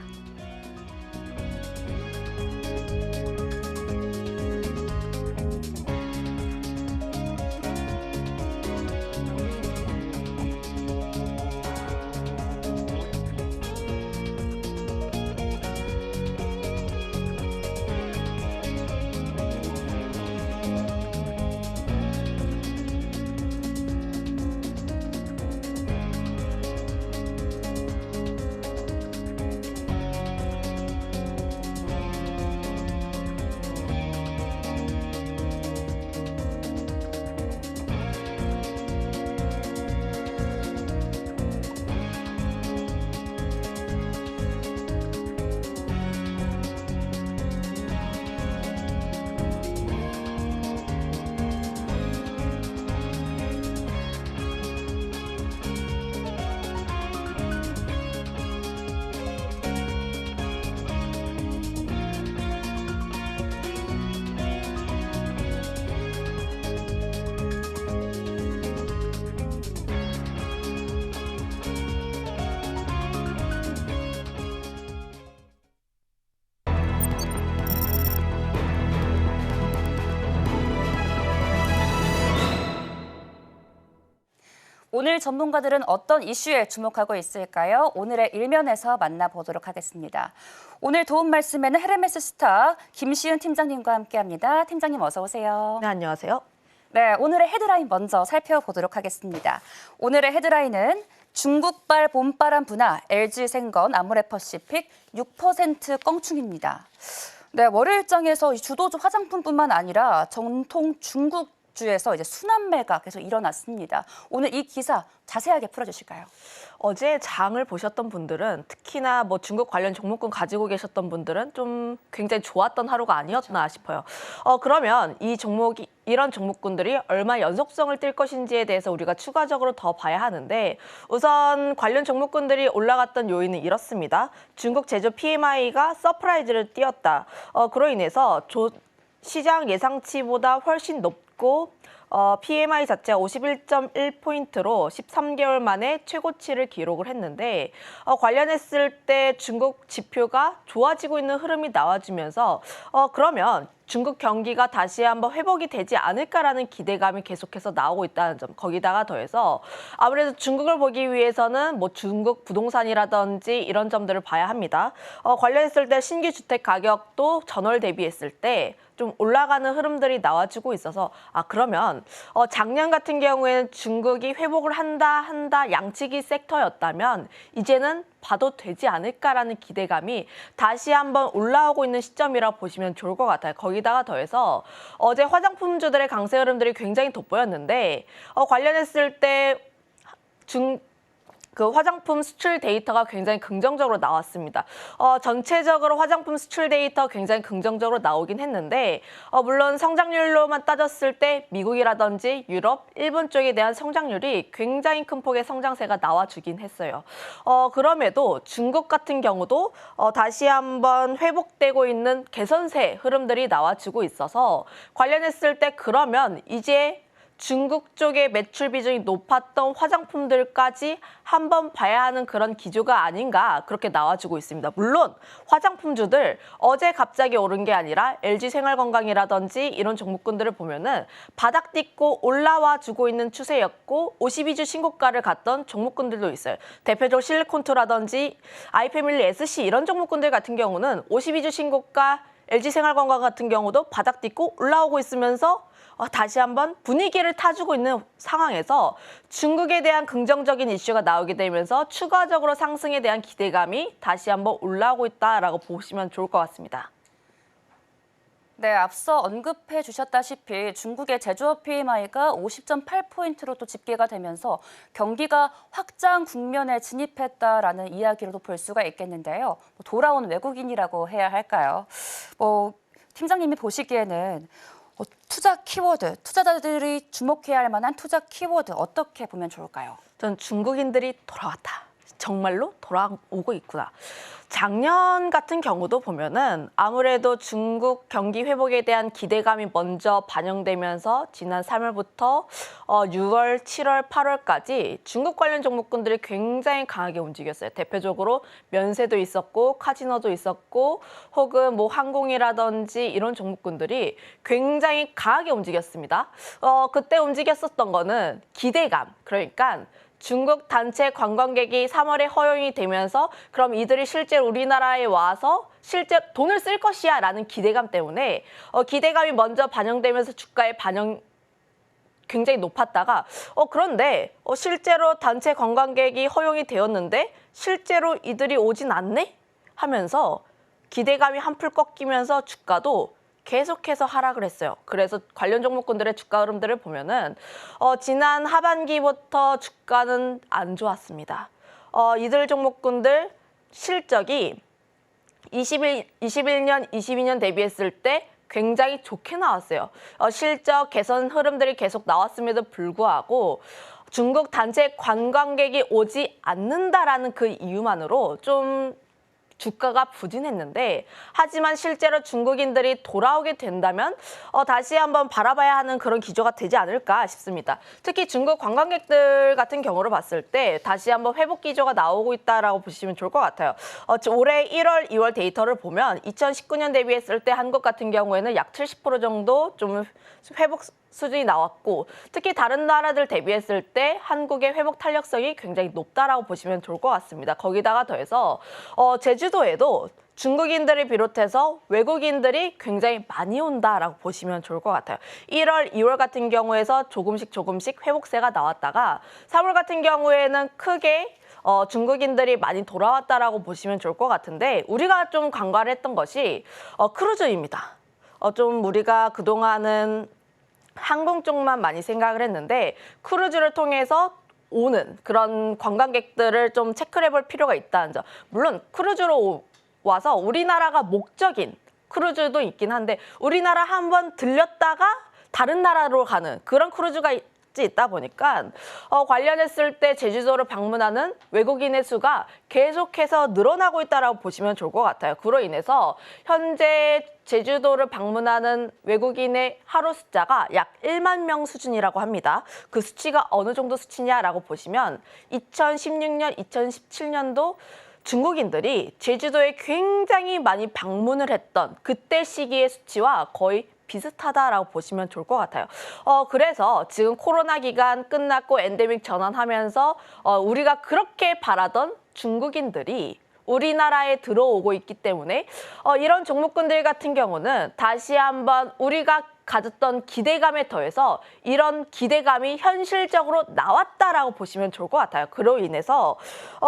오늘 전문가들은 어떤 이슈에 주목하고 있을까요? 오늘의 일면에서 만나보도록 하겠습니다. 오늘 도움 말씀에는 헤르메스 스타 김시은 팀장님과 함께합니다. 팀장님 어서 오세요. 네, 안녕하세요. 네, 오늘의 헤드라인 먼저 살펴보도록 하겠습니다. 오늘의 헤드라인은 중국발 봄바람 분화, LG생건, 아모레퍼시픽 6% 껑충입니다. 네, 월요일장에서 주도주 화장품뿐만 아니라 전통 중국주에서 이제 순환매가 계속 일어났습니다. 오늘 이 기사 자세하게 풀어주실까요? 어제 장을 보셨던 분들은 특히나 뭐 중국 관련 종목군 가지고 계셨던 분들은 좀 굉장히 좋았던 하루가 아니었나 싶어요. 그러면 이런 종목군들이 얼마 연속성을 띌 것인지에 대해서 우리가 추가적으로 더 봐야 하는데 우선 관련 종목군들이 올라갔던 요인은 이렇습니다. 중국 제조 PMI가 서프라이즈를 띄웠다. 그로 인해서 시장 예상치보다 훨씬 높고 PMI 자체가 51.1포인트로 13개월 만에 최고치를 기록을 했는데 관련했을 때 중국 지표가 좋아지고 있는 흐름이 나와주면서 그러면 중국 경기가 다시 한번 회복이 되지 않을까라는 기대감이 계속해서 나오고 있다는 점. 거기다가 더해서 아무래도 중국을 보기 위해서는 뭐 중국 부동산이라든지 이런 점들을 봐야 합니다. 관련했을 때 신규 주택 가격도 전월 대비했을 때 좀 올라가는 흐름들이 나와주고 있어서 그러면 작년 같은 경우에는 중국이 회복을 한다 양치기 섹터였다면 이제는 봐도 되지 않을까라는 기대감이 다시 한번 올라오고 있는 시점이라 보시면 좋을 것 같아요. 거기다가 더해서 어제 화장품주들의 강세 흐름들이 굉장히 돋보였는데 관련했을 때 그 화장품 수출 데이터가 굉장히 긍정적으로 나왔습니다. 전체적으로 화장품 수출 데이터 굉장히 긍정적으로 나오긴 했는데 물론 성장률로만 따졌을 때 미국이라든지 유럽, 일본 쪽에 대한 성장률이 굉장히 큰 폭의 성장세가 나와주긴 했어요. 그럼에도 중국 같은 경우도 다시 한번 회복되고 있는 개선세 흐름들이 나와주고 있어서 관련했을 때 그러면 이제 중국 쪽의 매출 비중이 높았던 화장품들까지 한번 봐야 하는 그런 기조가 아닌가 그렇게 나와주고 있습니다. 물론 화장품주들 어제 갑자기 오른 게 아니라 LG생활건강이라든지 이런 종목군들을 보면은 바닥 딛고 올라와 주고 있는 추세였고 52주 신고가를 갔던 종목군들도 있어요. 대표적으로 실리콘투라든지 아이패밀리 SC 이런 종목군들 같은 경우는 52주 신고가 LG생활건강 같은 경우도 바닥 딛고 올라오고 있으면서 다시 한번 분위기를 타주고 있는 상황에서 중국에 대한 긍정적인 이슈가 나오게 되면서 추가적으로 상승에 대한 기대감이 다시 한번 올라오고 있다라고 보시면 좋을 것 같습니다. 네, 앞서 언급해 주셨다시피 중국의 제조업 PMI가 50.8포인트로 또 집계가 되면서 경기가 확장 국면에 진입했다라는 이야기로도 볼 수가 있겠는데요. 돌아온 외국인이라고 해야 할까요? 팀장님이 보시기에는 투자 키워드, 투자자들이 주목해야 할 만한 투자 키워드 어떻게 보면 좋을까요? 전 중국인들이 돌아왔다. 정말로 돌아오고 있구나. 작년 같은 경우도 보면은 아무래도 중국 경기 회복에 대한 기대감이 먼저 반영되면서 지난 3월부터 6월, 7월, 8월까지 중국 관련 종목군들이 굉장히 강하게 움직였어요. 대표적으로 면세도 있었고 카지노도 있었고 혹은 뭐 항공이라든지 이런 종목군들이 굉장히 강하게 움직였습니다. 그때 움직였었던 거는 기대감. 그러니까 중국 단체 관광객이 3월에 허용이 되면서 그럼 이들이 실제로 우리나라에 와서 실제 돈을 쓸 것이야 라는 기대감 때문에 기대감이 먼저 반영되면서 주가의 반영 굉장히 높았다가 그런데 실제로 단체 관광객이 허용이 되었는데 실제로 이들이 오진 않네? 하면서 기대감이 한풀 꺾이면서 주가도 계속해서 하락을 했어요. 그래서 관련 종목군들의 주가 흐름들을 보면은 지난 하반기부터 주가는 안 좋았습니다. 이들 종목군들 실적이 21년, 22년 대비했을 때 굉장히 좋게 나왔어요. 실적 개선 흐름들이 계속 나왔음에도 불구하고 중국 단체 관광객이 오지 않는다라는 그 이유만으로 좀 주가가 부진했는데 하지만 실제로 중국인들이 돌아오게 된다면 다시 한번 바라봐야 하는 그런 기조가 되지 않을까 싶습니다. 특히 중국 관광객들 같은 경우로 봤을 때 다시 한번 회복 기조가 나오고 있다라고 보시면 좋을 것 같아요. 올해 1월, 2월 데이터를 보면 2019년 대비했을 때 한국 같은 경우에는 약 70% 정도 좀 회복 수준이 나왔고 특히 다른 나라들 대비했을 때 한국의 회복 탄력성이 굉장히 높다라고 보시면 좋을 것 같습니다. 거기다가 더해서 제주도에도 중국인들을 비롯해서 외국인들이 굉장히 많이 온다라고 보시면 좋을 것 같아요. 1월, 2월 같은 경우에서 조금씩 회복세가 나왔다가 3월 같은 경우에는 크게 중국인들이 많이 돌아왔다라고 보시면 좋을 것 같은데 우리가 좀 간과를 했던 것이 크루즈입니다. 좀 우리가 그동안은 항공 쪽만 많이 생각을 했는데 크루즈를 통해서 오는 그런 관광객들을 좀 체크를 해볼 필요가 있다는 점. 물론 크루즈로 와서 우리나라가 목적인 크루즈도 있긴 한데 우리나라 한번 들렸다가 다른 나라로 가는 그런 크루즈가 있다 보니까 관련했을 때 제주도를 방문하는 외국인의 수가 계속해서 늘어나고 있다고 보시면 좋을 것 같아요. 그로 인해서 현재 제주도를 방문하는 외국인의 하루 숫자가 약 1만 명 수준이라고 합니다. 그 수치가 어느 정도 수치냐라고 보시면 2016년, 2017년도 중국인들이 제주도에 굉장히 많이 방문을 했던 그때 시기의 수치와 거의 비슷하다라고 보시면 좋을 것 같아요. 그래서 지금 코로나 기간 끝났고 엔데믹 전환하면서 우리가 그렇게 바라던 중국인들이 우리나라에 들어오고 있기 때문에 이런 종목군들 같은 경우는 다시 한번 우리가 가졌던 기대감에 더해서 이런 기대감이 현실적으로 나왔다라고 보시면 좋을 것 같아요. 그로 인해서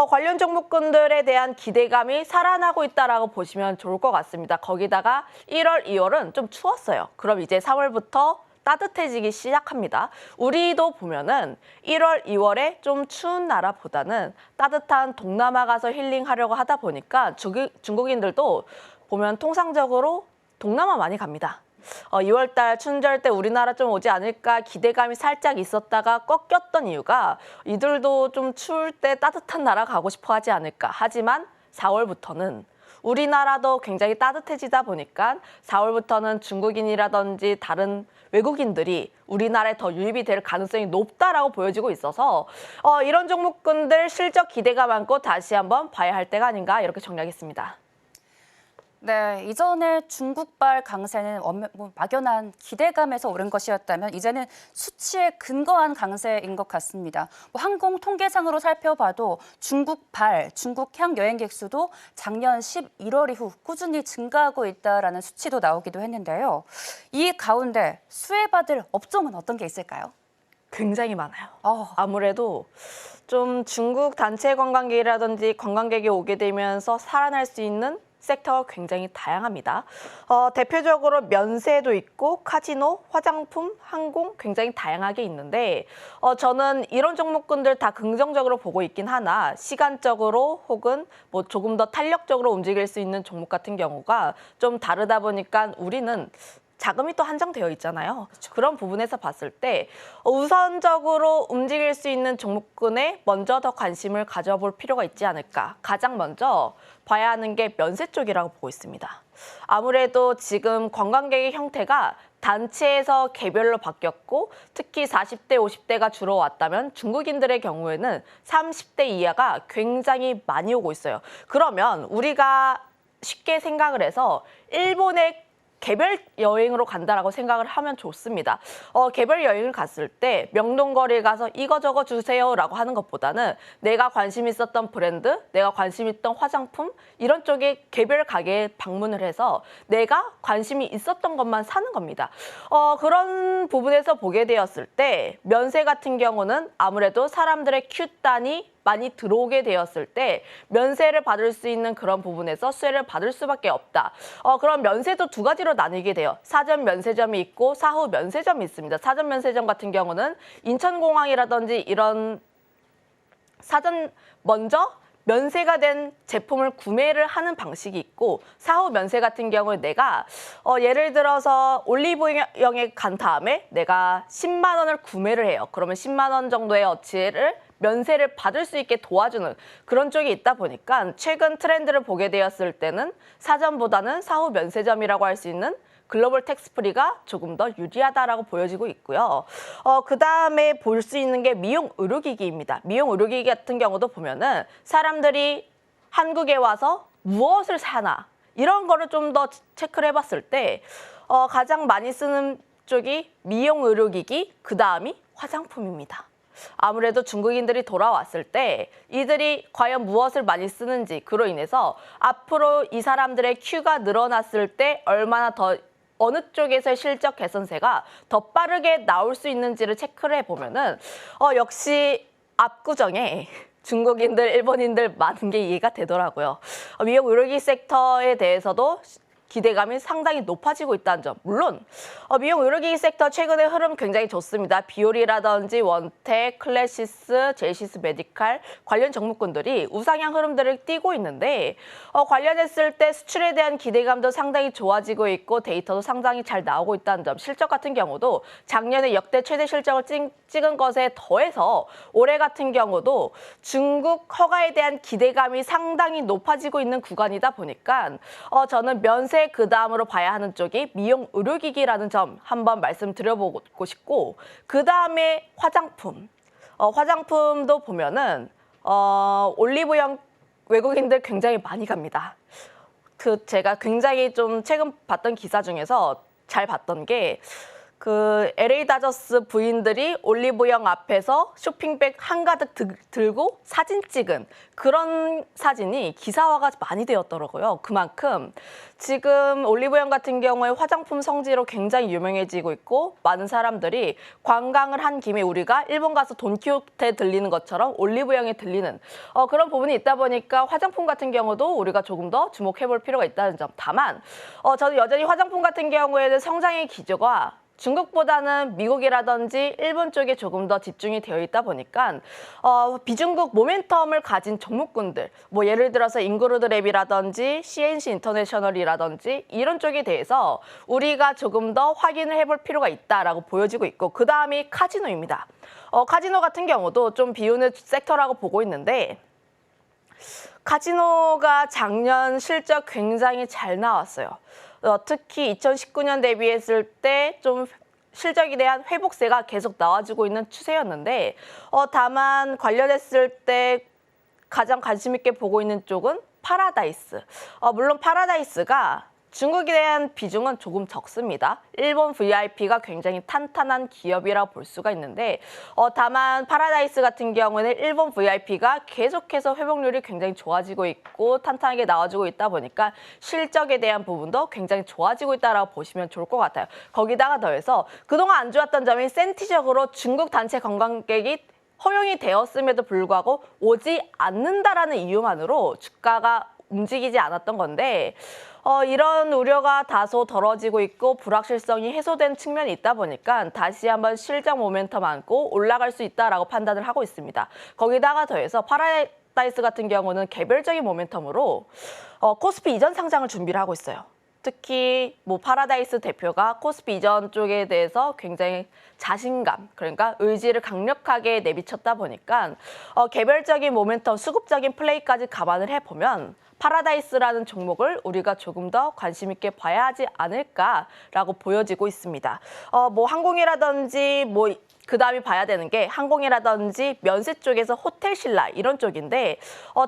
관련 종목군들에 대한 기대감이 살아나고 있다라고 보시면 좋을 것 같습니다. 거기다가 1월, 2월은 좀 추웠어요. 그럼 이제 3월부터 따뜻해지기 시작합니다. 우리도 보면은 1월, 2월에 좀 추운 나라보다는 따뜻한 동남아 가서 힐링하려고 하다 보니까 중국인들도 보면 통상적으로 동남아 많이 갑니다. 2월달 춘절 때 우리나라 좀 오지 않을까 기대감이 살짝 있었다가 꺾였던 이유가 이들도 좀 추울 때 따뜻한 나라 가고 싶어 하지 않을까. 하지만 4월부터는 우리나라도 굉장히 따뜻해지다 보니까 4월부터는 중국인이라든지 다른 외국인들이 우리나라에 더 유입이 될 가능성이 높다라고 보여지고 있어서 이런 종목군들 실적 기대가 많고 다시 한번 봐야 할 때가 아닌가 이렇게 정리하겠습니다. 네, 이전에 중국발 강세는 막연한 기대감에서 오른 것이었다면 이제는 수치에 근거한 강세인 것 같습니다. 항공 통계상으로 살펴봐도 중국발, 중국향 여행객 수도 작년 11월 이후 꾸준히 증가하고 있다라는 수치도 나오기도 했는데요. 이 가운데 수혜받을 업종은 어떤 게 있을까요? 굉장히 많아요. 아무래도 좀 중국 단체 관광객이라든지 관광객이 오게 되면서 살아날 수 있는 섹터가 굉장히 다양합니다. 대표적으로 면세도 있고 카지노, 화장품, 항공 굉장히 다양하게 있는데 저는 이런 종목군들 다 긍정적으로 보고 있긴 하나 시간적으로 혹은 뭐 조금 더 탄력적으로 움직일 수 있는 종목 같은 경우가 좀 다르다 보니까 우리는 자금이 또 한정되어 있잖아요. 그런 부분에서 봤을 때 우선적으로 움직일 수 있는 종목군에 먼저 더 관심을 가져볼 필요가 있지 않을까. 가장 먼저 봐야 하는 게 면세 쪽이라고 보고 있습니다. 아무래도 지금 관광객의 형태가 단체에서 개별로 바뀌었고 특히 40대, 50대가 주로 왔다면 중국인들의 경우에는 30대 이하가 굉장히 많이 오고 있어요. 그러면 우리가 쉽게 생각을 해서 일본의 개별 여행으로 간다라고 생각을 하면 좋습니다. 개별 여행을 갔을 때 명동거리에 가서 이거 저거 주세요라고 하는 것보다는 내가 관심 있었던 브랜드, 내가 관심 있던 화장품 이런 쪽에 개별 가게에 방문을 해서 내가 관심이 있었던 것만 사는 겁니다. 그런 부분에서 보게 되었을 때 면세 같은 경우는 아무래도 사람들의 큐단이 많이 들어오게 되었을 때 면세를 받을 수 있는 그런 부분에서 수혜를 받을 수밖에 없다. 그럼 면세도 두 가지로 나뉘게 돼요. 사전 면세점이 있고 사후 면세점이 있습니다. 사전 면세점 같은 경우는 인천공항이라든지 이런 사전 먼저 면세가 된 제품을 구매를 하는 방식이 있고 사후 면세 같은 경우에 내가 예를 들어서 올리브영에 간 다음에 내가 10만 원을 구매를 해요. 그러면 10만 원 정도의 어치를 면세를 받을 수 있게 도와주는 그런 쪽이 있다 보니까 최근 트렌드를 보게 되었을 때는 사전보다는 사후 면세점이라고 할 수 있는 글로벌 텍스프리가 조금 더 유리하다라고 보여지고 있고요. 그다음에 볼 수 있는 게 미용 의료기기입니다. 미용 의료기기 같은 경우도 보면은 사람들이 한국에 와서 무엇을 사나 이런 거를 좀 더 체크를 해봤을 때 가장 많이 쓰는 쪽이 미용 의료기기, 그 다음이 화장품입니다. 아무래도 중국인들이 돌아왔을 때 이들이 과연 무엇을 많이 쓰는지, 그로 인해서 앞으로 이 사람들의 큐가 늘어났을 때 얼마나 더 어느 쪽에서의 실적 개선세가 더 빠르게 나올 수 있는지를 체크를 해보면은 역시 압구정에 중국인들, 일본인들 많은 게 이해가 되더라고요. 미용 의료기 섹터에 대해서도 기대감이 상당히 높아지고 있다는 점. 물론 미용 의료기기 섹터 최근의 흐름 굉장히 좋습니다. 비올이라든지 원텍, 클래시스, 제시스 메디칼 관련 종목군들이 우상향 흐름들을 띠고 있는데 관련했을 때 수출에 대한 기대감도 상당히 좋아지고 있고 데이터도 상당히 잘 나오고 있다는 점. 실적 같은 경우도 작년에 역대 최대 실적을 찍은 것에 더해서 올해 같은 경우도 중국 허가에 대한 기대감이 상당히 높아지고 있는 구간이다 보니까 저는 면세 그 다음으로 봐야 하는 쪽이 미용 의료기기라는 점 한번 말씀드려보고 싶고, 그 다음에 화장품. 화장품도 보면은 올리브영 외국인들 굉장히 많이 갑니다. 제가 굉장히 좀 최근 봤던 기사 중에서 잘 봤던 게 LA 다저스 부인들이 올리브영 앞에서 쇼핑백 한가득 들고 사진 찍은 그런 사진이 기사화가 많이 되었더라고요. 그만큼 지금 올리브영 같은 경우에 화장품 성지로 굉장히 유명해지고 있고, 많은 사람들이 관광을 한 김에 우리가 일본 가서 돈키호테 들리는 것처럼 올리브영에 들리는 그런 부분이 있다 보니까 화장품 같은 경우도 우리가 조금 더 주목해볼 필요가 있다는 점. 다만 저는 여전히 화장품 같은 경우에는 성장의 기조가 중국보다는 미국이라든지 일본 쪽에 조금 더 집중이 되어 있다 보니까 비중국 모멘텀을 가진 종목군들, 뭐 예를 들어서 인그루드랩이라든지 CNC 인터내셔널이라든지 이런 쪽에 대해서 우리가 조금 더 확인을 해볼 필요가 있다라고 보여지고 있고, 그 다음이 카지노입니다. 카지노 같은 경우도 좀 비우는 섹터라고 보고 있는데, 카지노가 작년 실적 굉장히 잘 나왔어요. 특히 2019년 대비했을 때 좀 실적에 대한 회복세가 계속 나와주고 있는 추세였는데, 다만 관련했을 때 가장 관심 있게 보고 있는 쪽은 파라다이스. 물론 파라다이스가 중국에 대한 비중은 조금 적습니다. 일본 VIP가 굉장히 탄탄한 기업이라고 볼 수가 있는데, 다만 파라다이스 같은 경우에는 일본 VIP가 계속해서 회복률이 굉장히 좋아지고 있고 탄탄하게 나와주고 있다 보니까 실적에 대한 부분도 굉장히 좋아지고 있다고 보시면 좋을 것 같아요. 거기다가 더해서 그동안 안 좋았던 점이 센티적으로 중국 단체 관광객이 허용이 되었음에도 불구하고 오지 않는다라는 이유만으로 주가가 움직이지 않았던 건데, 이런 우려가 다소 덜어지고 있고 불확실성이 해소된 측면이 있다 보니까 다시 한번 실적 모멘텀 안고 올라갈 수 있다라고 판단을 하고 있습니다. 거기다가 더해서 파라다이스 같은 경우는 개별적인 모멘텀으로 코스피 이전 상장을 준비를 하고 있어요. 특히 뭐 파라다이스 대표가 코스피 이전 쪽에 대해서 굉장히 자신감, 그러니까 의지를 강력하게 내비쳤다 보니까 개별적인 모멘텀, 수급적인 플레이까지 감안을 해보면 파라다이스라는 종목을 우리가 조금 더 관심 있게 봐야 하지 않을까라고 보여지고 있습니다. 뭐 항공이라든지 뭐 그다음에 봐야 되는 게 항공이라든지 면세 쪽에서 호텔신라 이런 쪽인데,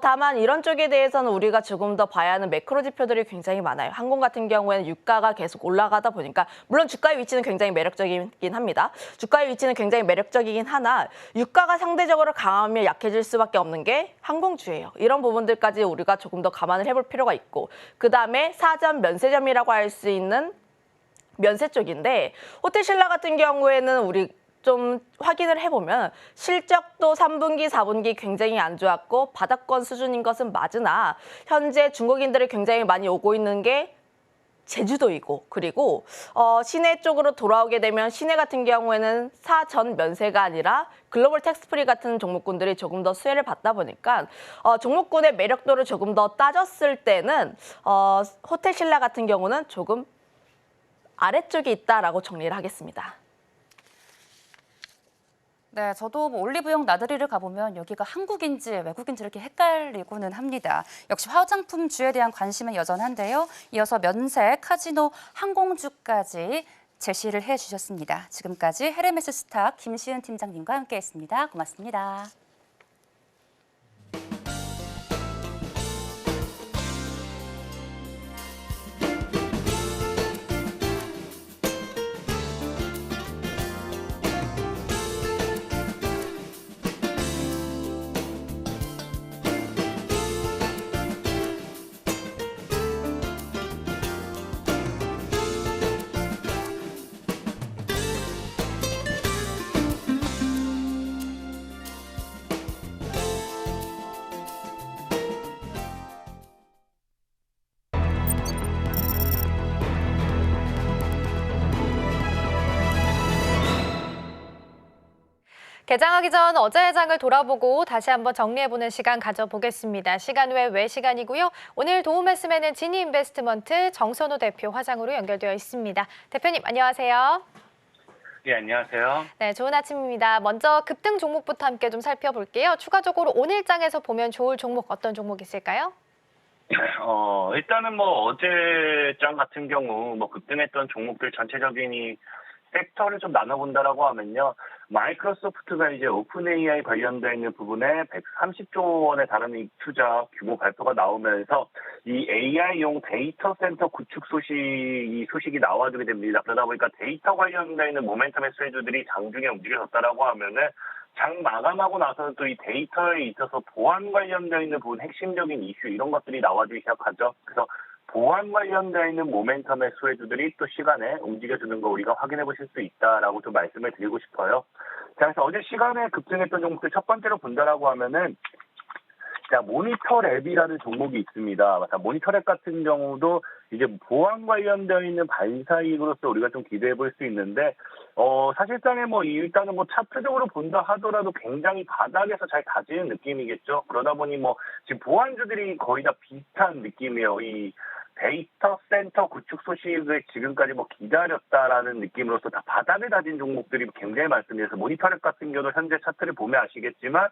다만 이런 쪽에 대해서는 우리가 조금 더 봐야 하는 매크로 지표들이 굉장히 많아요. 항공 같은 경우에는 유가가 계속 올라가다 보니까 물론 주가의 위치는 굉장히 매력적이긴 합니다. 주가의 위치는 굉장히 매력적이긴 하나 유가가 상대적으로 강하면 약해질 수밖에 없는 게 항공주예요. 이런 부분들까지 우리가 조금 더 감안을 해볼 필요가 있고, 그다음에 사전 면세점이라고 할 수 있는 면세 쪽인데, 호텔신라 같은 경우에는 우리 좀 확인을 해보면 실적도 3분기, 4분기 굉장히 안 좋았고 바닥권 수준인 것은 맞으나 현재 중국인들이 굉장히 많이 오고 있는 게 제주도이고, 그리고 시내 쪽으로 돌아오게 되면 시내 같은 경우에는 사전 면세가 아니라 글로벌 텍스프리 같은 종목군들이 조금 더 수혜를 받다 보니까 종목군의 매력도를 조금 더 따졌을 때는 호텔신라 같은 경우는 조금 아래쪽에 있다라고 정리를 하겠습니다. 네, 저도 뭐 올리브영 나들이를 가보면 여기가 한국인지 외국인지 이렇게 헷갈리고는 합니다. 역시 화장품주에 대한 관심은 여전한데요. 이어서 면세, 카지노, 항공주까지 제시를 해주셨습니다. 지금까지 헤르메스 스탁 김시은 팀장님과 함께했습니다. 고맙습니다. 개장하기 전 어제의 장을 돌아보고 다시 한번 정리해보는 시간 가져보겠습니다. 시간 외 시간이고요. 오늘 도움 말씀에는 지니인베스트먼트 정선우 대표 화상으로 연결되어 있습니다. 대표님 안녕하세요. 예, 안녕하세요. 네, 좋은 아침입니다. 먼저 급등 종목부터 함께 좀 살펴볼게요. 추가적으로 오늘 장에서 보면 좋을 종목 어떤 종목 있을까요? 일단은 뭐 어제 장 같은 경우 뭐 급등했던 종목들 전체적인 이 섹터를 좀 나눠본다라고 하면요. 마이크로소프트가 이제 오픈 AI 관련되어 있는 부분에 130조 원에 달하는 투자 규모 발표가 나오면서 이 AI용 데이터 센터 구축 소식이 나와주게 됩니다. 그러다 보니까 데이터 관련되어 있는 모멘텀의 수혜주들이 장중에 움직여졌다라고 하면은 장 마감하고 나서는 또 이 데이터에 있어서 보안 관련되어 있는 부분 핵심적인 이슈 이런 것들이 나와주기 시작하죠. 그래서 보안 관련되어 있는 모멘텀의 수혜주들이 또 시간에 움직여주는 거 우리가 확인해 보실 수 있다라고 좀 말씀을 드리고 싶어요. 자, 그래서 어제 시간에 급등했던 종목들 첫 번째로 본다라고 하면은 자, 모니터랩이라는 종목이 있습니다. 자, 모니터랩 같은 경우도 이제 보안 관련되어 있는 반사이익으로서 우리가 좀 기대해 볼 수 있는데, 사실상에 뭐 일단은 뭐 차트적으로 본다 하더라도 굉장히 바닥에서 잘 다지는 느낌이겠죠. 그러다 보니 뭐 지금 보안주들이 거의 다 비슷한 느낌이에요. 이 데이터 센터 구축 소식을 지금까지 뭐 기다렸다라는 느낌으로서 다 바닥에 다진 종목들이 굉장히 많습니다. 그래서 모니터랩 같은 경우도 현재 차트를 보면 아시겠지만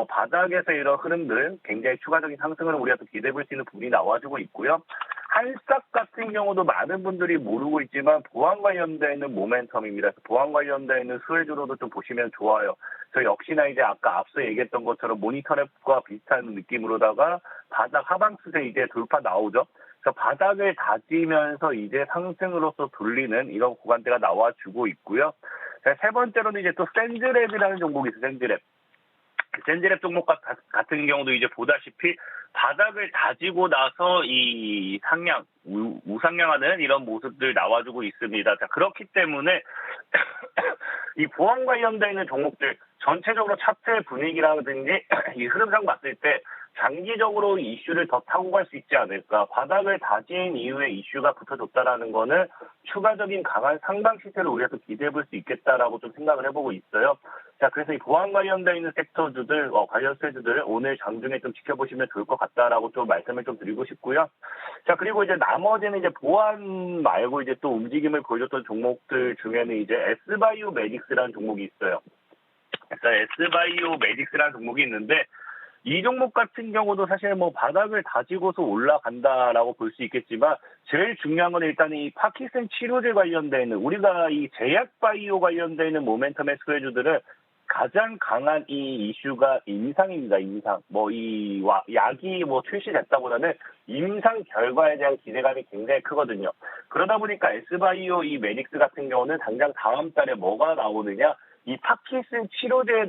바닥에서 이런 흐름들 굉장히 추가적인 상승을 우리가 또 기대해 볼 수 있는 부분이 나와주고 있고요. 한싹 같은 경우도 많은 분들이 모르고 있지만 보안 관련되어 있는 모멘텀입니다. 그래서 보안 관련되어 있는 수혜주로도 좀 보시면 좋아요. 저 역시나 이제 아까 앞서 얘기했던 것처럼 모니터랩과 비슷한 느낌으로다가 바닥 하방수세 이제 돌파 나오죠. 그래서 바닥을 다지면서 이제 상승으로서 돌리는 이런 구간대가 나와주고 있고요. 자, 세 번째로는 이제 또 샌드랩이라는 종목이 있어요. 샌드랩. 샌드랩 종목 같은 경우도 이제 보다시피 바닥을 다지고 나서 이 상향, 우상향하는 이런 모습들 나와주고 있습니다. 자, 그렇기 때문에 이 보안 관련되어 있는 종목들 전체적으로 차트의 분위기라든지 이 흐름상 봤을 때 장기적으로 이슈를 더 타고 갈 수 있지 않을까. 바닥을 다진 이후에 이슈가 붙어줬다라는 거는 추가적인 강한 상방 시세를 우리가 또 기대해 볼 수 있겠다라고 좀 생각을 해보고 있어요. 자, 그래서 이 보안 관련되어 있는 섹터주들, 관련 수혜주들 오늘 장중에 좀 지켜보시면 좋을 것 같다라고 좀 말씀을 좀 드리고 싶고요. 자, 그리고 이제 나머지는 이제 보안 말고 이제 또 움직임을 보여줬던 종목들 중에는 이제 S바이오 메딕스라는 종목이 있어요. 그래서 S바이오 메딕스라는 종목이 있는데 이 종목 같은 경우도 사실 뭐 바닥을 다지고서 올라간다라고 볼 수 있겠지만 제일 중요한 건 일단 이 파킨슨 치료제 관련되어 있는 우리가 이 제약 바이오 관련되어 있는 모멘텀의 수혜주들은 가장 강한 이 이슈가 임상입니다. 임상. 뭐 이 약이 뭐 출시됐다보다는 임상 결과에 대한 기대감이 굉장히 크거든요. 그러다 보니까 S바이오 이 메딕스 같은 경우는 당장 다음 달에 뭐가 나오느냐? 이 파킨슨 치료제에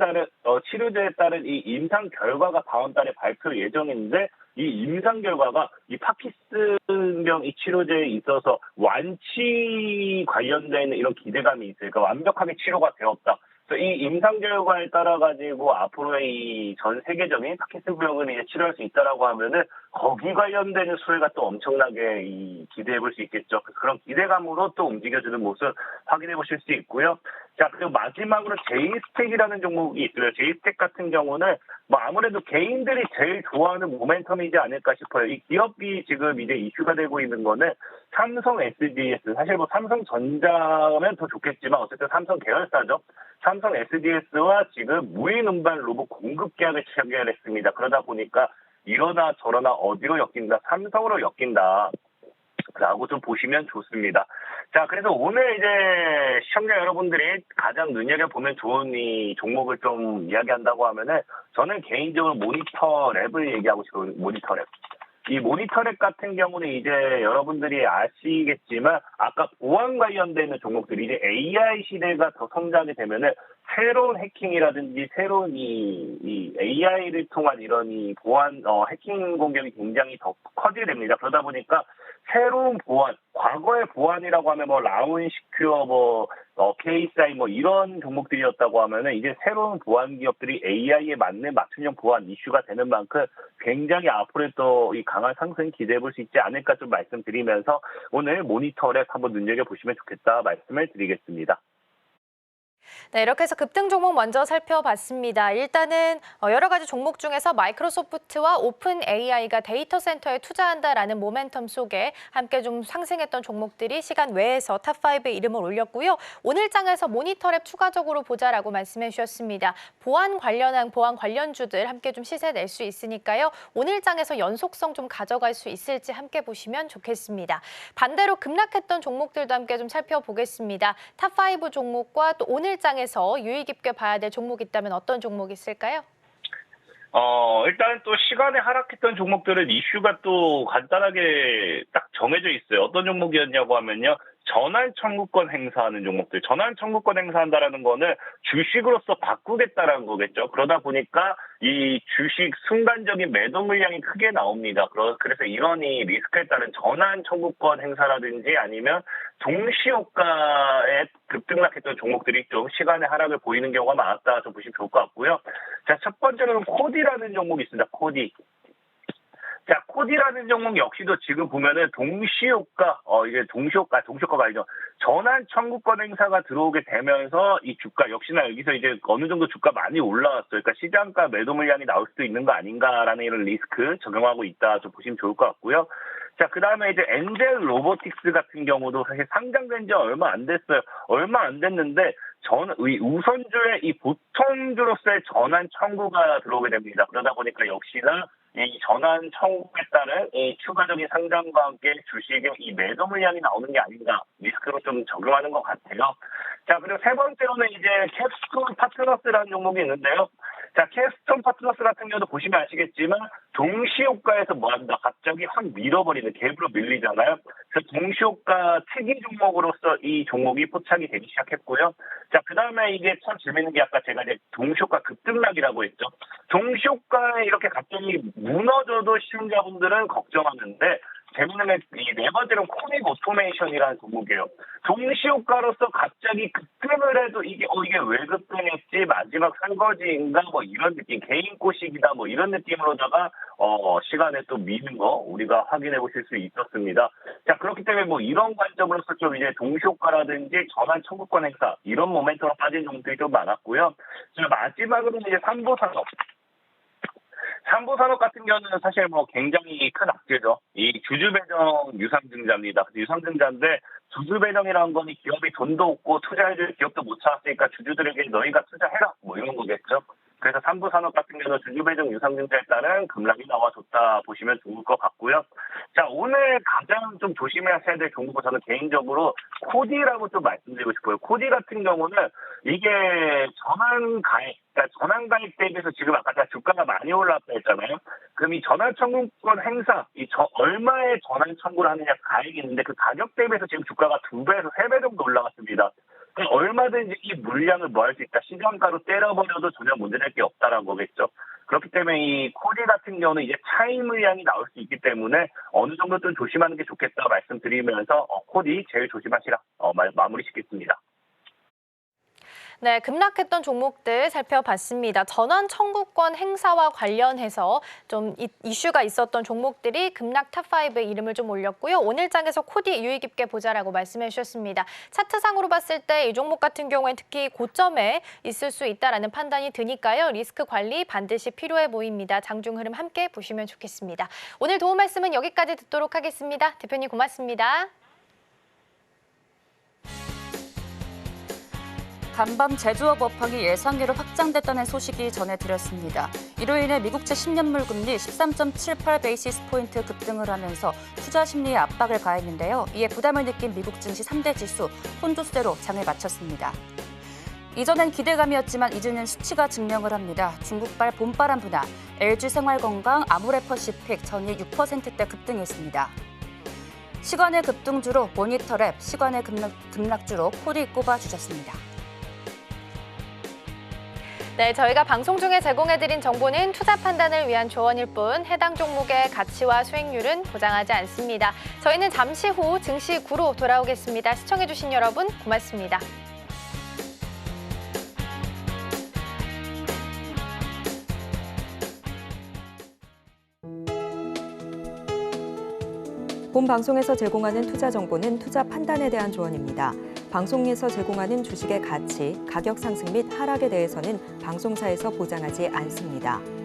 따른 이 임상 결과가 다음 달에 발표 예정인데 이 임상 결과가 이 파킨슨병 이 치료제에 있어서 완치 관련된 이런 기대감이 있어요. 그러니까 완벽하게 치료가 되었다. 그래서 이 임상 결과에 따라 가지고 앞으로의 이 전 세계적인 파킨슨병을 이제 치료할 수 있다라고 하면은 거기 관련되는 수혜가 또 엄청나게 기대해 볼 수 있겠죠. 그런 기대감으로 또 움직여주는 모습 확인해 보실 수 있고요. 자, 그리고 마지막으로 제이스택이라는 종목이 있어요. 제이스택 같은 경우는 뭐 아무래도 개인들이 제일 좋아하는 모멘텀이지 않을까 싶어요. 이 기업이 지금 이제 이슈가 되고 있는 거는 삼성 SDS. 사실 뭐 삼성전자면 더 좋겠지만 어쨌든 삼성 계열사죠. 삼성 SDS와 지금 무인 운반 로봇 공급 계약을 체결했습니다. 그러다 보니까 이러나 저러나 어디로 엮인다? 삼성으로 엮인다. 라고 좀 보시면 좋습니다. 자, 그래서 오늘 이제 시청자 여러분들이 가장 눈여겨보면 좋은 이 종목을 좀 이야기한다고 하면은 저는 개인적으로 모니터랩을 얘기하고 싶어요. 모니터랩. 이 모니터랩 같은 경우는 이제 여러분들이 아시겠지만 아까 보안 관련되는 종목들이 이제 AI 시대가 더 성장이 되면은 새로운 해킹이라든지 새로운 이 AI를 통한 이런 이 보안 해킹 공격이 굉장히 더 커지게 됩니다. 그러다 보니까 새로운 보안, 과거의 보안이라고 하면 뭐 라운 시큐어, KSI 뭐 이런 종목들이었다고 하면은 이제 새로운 보안 기업들이 AI에 맞는 맞춤형 보안 이슈가 되는 만큼 굉장히 앞으로 또 이 강한 상승 기대해 볼 수 있지 않을까 좀 말씀드리면서 오늘 모니터랩 한번 눈여겨보시면 좋겠다 말씀을 드리겠습니다. 네, 이렇게 해서 급등 종목 먼저 살펴봤습니다. 일단은 여러 가지 종목 중에서 마이크로소프트와 오픈 AI가 데이터 센터에 투자한다라는 모멘텀 속에 함께 좀 상승했던 종목들이 시간 외에서 탑5에 이름을 올렸고요. 오늘 장에서 모니터랩 추가적으로 보자라고 말씀해 주셨습니다. 보안 관련주들 함께 좀 시세 낼 수 있으니까요. 오늘 장에서 연속성 좀 가져갈 수 있을지 함께 보시면 좋겠습니다. 반대로 급락했던 종목들도 함께 좀 살펴보겠습니다. 탑5 종목과 또 오늘 장에서 유의 깊게 봐야 될 종목이 있다면 어떤 종목이 있을까요? 일단 또 시간에 하락했던 종목들은 이슈가 또 간단하게 딱 정해져 있어요. 어떤 종목이었냐고 하면요. 전환 청구권 행사하는 종목들. 전환 청구권 행사한다라는 거는 주식으로서 바꾸겠다라는 거겠죠. 그러다 보니까 이 주식 순간적인 매도 물량이 크게 나옵니다. 그래서 이런 이 리스크에 따른 전환 청구권 행사라든지 아니면 동시효과에 급등락했던 종목들이 좀 시간의 하락을 보이는 경우가 많았다 좀 보시면 좋을 것 같고요. 자, 첫 번째로는 코디라는 종목이 있습니다. 코디. 자, 코디라는 종목 역시도 지금 보면은 이게 동시효과가 아니죠. 전환 청구권 행사가 들어오게 되면서 이 주가 역시나 여기서 이제 어느 정도 주가 많이 올라왔어요. 그러니까 시장가 매도 물량이 나올 수도 있는 거 아닌가라는 이런 리스크 적용하고 있다 좀 보시면 좋을 것 같고요. 자, 그 다음에 이제 엔젤 로보틱스 같은 경우도 사실 상장된 지 얼마 안 됐어요. 얼마 안 됐는데 우선주의 이 보통주로서의 전환 청구가 들어오게 됩니다. 그러다 보니까 역시나 이 전환 청구에 따른 이 추가적인 상장과 함께 주식의 이 매도 물량이 나오는 게 아닌가 리스크로 좀 적용하는 것 같아요. 자, 그리고 세 번째로는 이제 캡스톤 파트너스라는 종목이 있는데요. 자, 캡스톤 파트너스 같은 경우도 보시면 아시겠지만 동시효과에서 뭐한다 갑자기 확 밀어버리는 갭으로 밀리잖아요. 그래서 동시효과 특이 종목으로서 이 종목이 포착이 되기 시작했고요. 자, 그 다음에 이게 참 재밌는 게 아까 제가 이제 동시효과 급등락이라고 했죠. 동시효과에 이렇게 갑자기 무너져도 시청자분들은 걱정하는데 재밌는 게 이 네 번째로는 코닉 오토메이션이라는 종목이에요. 동시효과로서 갑자기 급등을 해도 이게 왜 급등했지 마지막 설거지인가 뭐 이런 느낌 개인 꼬식이다 뭐 이런 느낌으로다가 시간에 또 미는 거 우리가 확인해 보실 수 있었습니다. 자, 그렇기 때문에 뭐 이런 관점으로서 좀 이제 동시효과라든지 전환 청구권 행사 이런 모멘텀으로 빠진 종목들이 좀 많았고요. 자, 마지막으로는 이제 삼보산업. 삼보산업 같은 경우는 사실 뭐 굉장히 큰 악재죠. 이 주주배정 유상증자입니다. 유상증자인데 주주배정이라는 건 이 기업이 돈도 없고 투자해줄 기업도 못 찾았으니까 주주들에게 너희가 투자해라 뭐 이런 거겠죠. 그래서 삼보산업 같은 경우는 주주배정 유상증자에 따른 급락이 나와줬다 보시면 좋을 것 같고요. 자, 오늘 가장 좀 조심해야 될 종목은 저는 개인적으로 코디라고 좀 말씀드리고 싶어요. 코디 같은 경우는 이게 전환 가입 대비해서 지금 아까 제가 주가가 많이 올랐다 했잖아요. 그럼 이 전환 청구권 행사, 얼마의 전환 청구를 하느냐 가액이 있는데 그 가격 대비해서 지금 주가가 2배에서 3배 정도 올라갔습니다. 얼마든지 이 물량을 뭐 할 수 있다. 시장가로 때려버려도 전혀 문제될 게 없다라는 거겠죠. 그렇기 때문에 이 코디 같은 경우는 이제 차익 물량이 나올 수 있기 때문에 어느 정도 좀 조심하는 게 좋겠다 말씀드리면서 코디 제일 조심하시라 마무리 짓겠습니다. 네, 급락했던 종목들 살펴봤습니다. 전환 청구권 행사와 관련해서 좀 이슈가 있었던 종목들이 급락 탑5에 이름을 좀 올렸고요. 오늘 장에서 코디 유의 깊게 보자라고 말씀해 주셨습니다. 차트상으로 봤을 때 이 종목 같은 경우엔 특히 고점에 있을 수 있다라는 판단이 드니까요. 리스크 관리 반드시 필요해 보입니다. 장중 흐름 함께 보시면 좋겠습니다. 오늘 도움 말씀은 여기까지 듣도록 하겠습니다. 대표님 고맙습니다. 간밤 제조업 업황이 예상외로 확장됐다는 소식이 전해드렸습니다. 이로 인해 미국채 10년물 금리 13.78 베이시스 포인트 급등을 하면서 투자 심리에 압박을 가했는데요. 이에 부담을 느낀 미국 증시 3대 지수 혼조세로 장을 마쳤습니다. 이전엔 기대감이었지만 이제는 수치가 증명을 합니다. 중국발 봄바람 분화, LG 생활건강, 아모레퍼시픽 전일 6%대 급등했습니다. 시간의 급등주로 모니터랩, 시간의 급락주로 코디 꼽아주셨습니다. 네, 저희가 방송 중에 제공해드린 정보는 투자 판단을 위한 조언일 뿐 해당 종목의 가치와 수익률은 보장하지 않습니다. 저희는 잠시 후 증시 구로 돌아오겠습니다. 시청해주신 여러분 고맙습니다. 본 방송에서 제공하는 투자 정보는 투자 판단에 대한 조언입니다. 방송에서 제공하는 주식의 가치, 가격 상승 및 하락에 대해서는 방송사에서 보장하지 않습니다.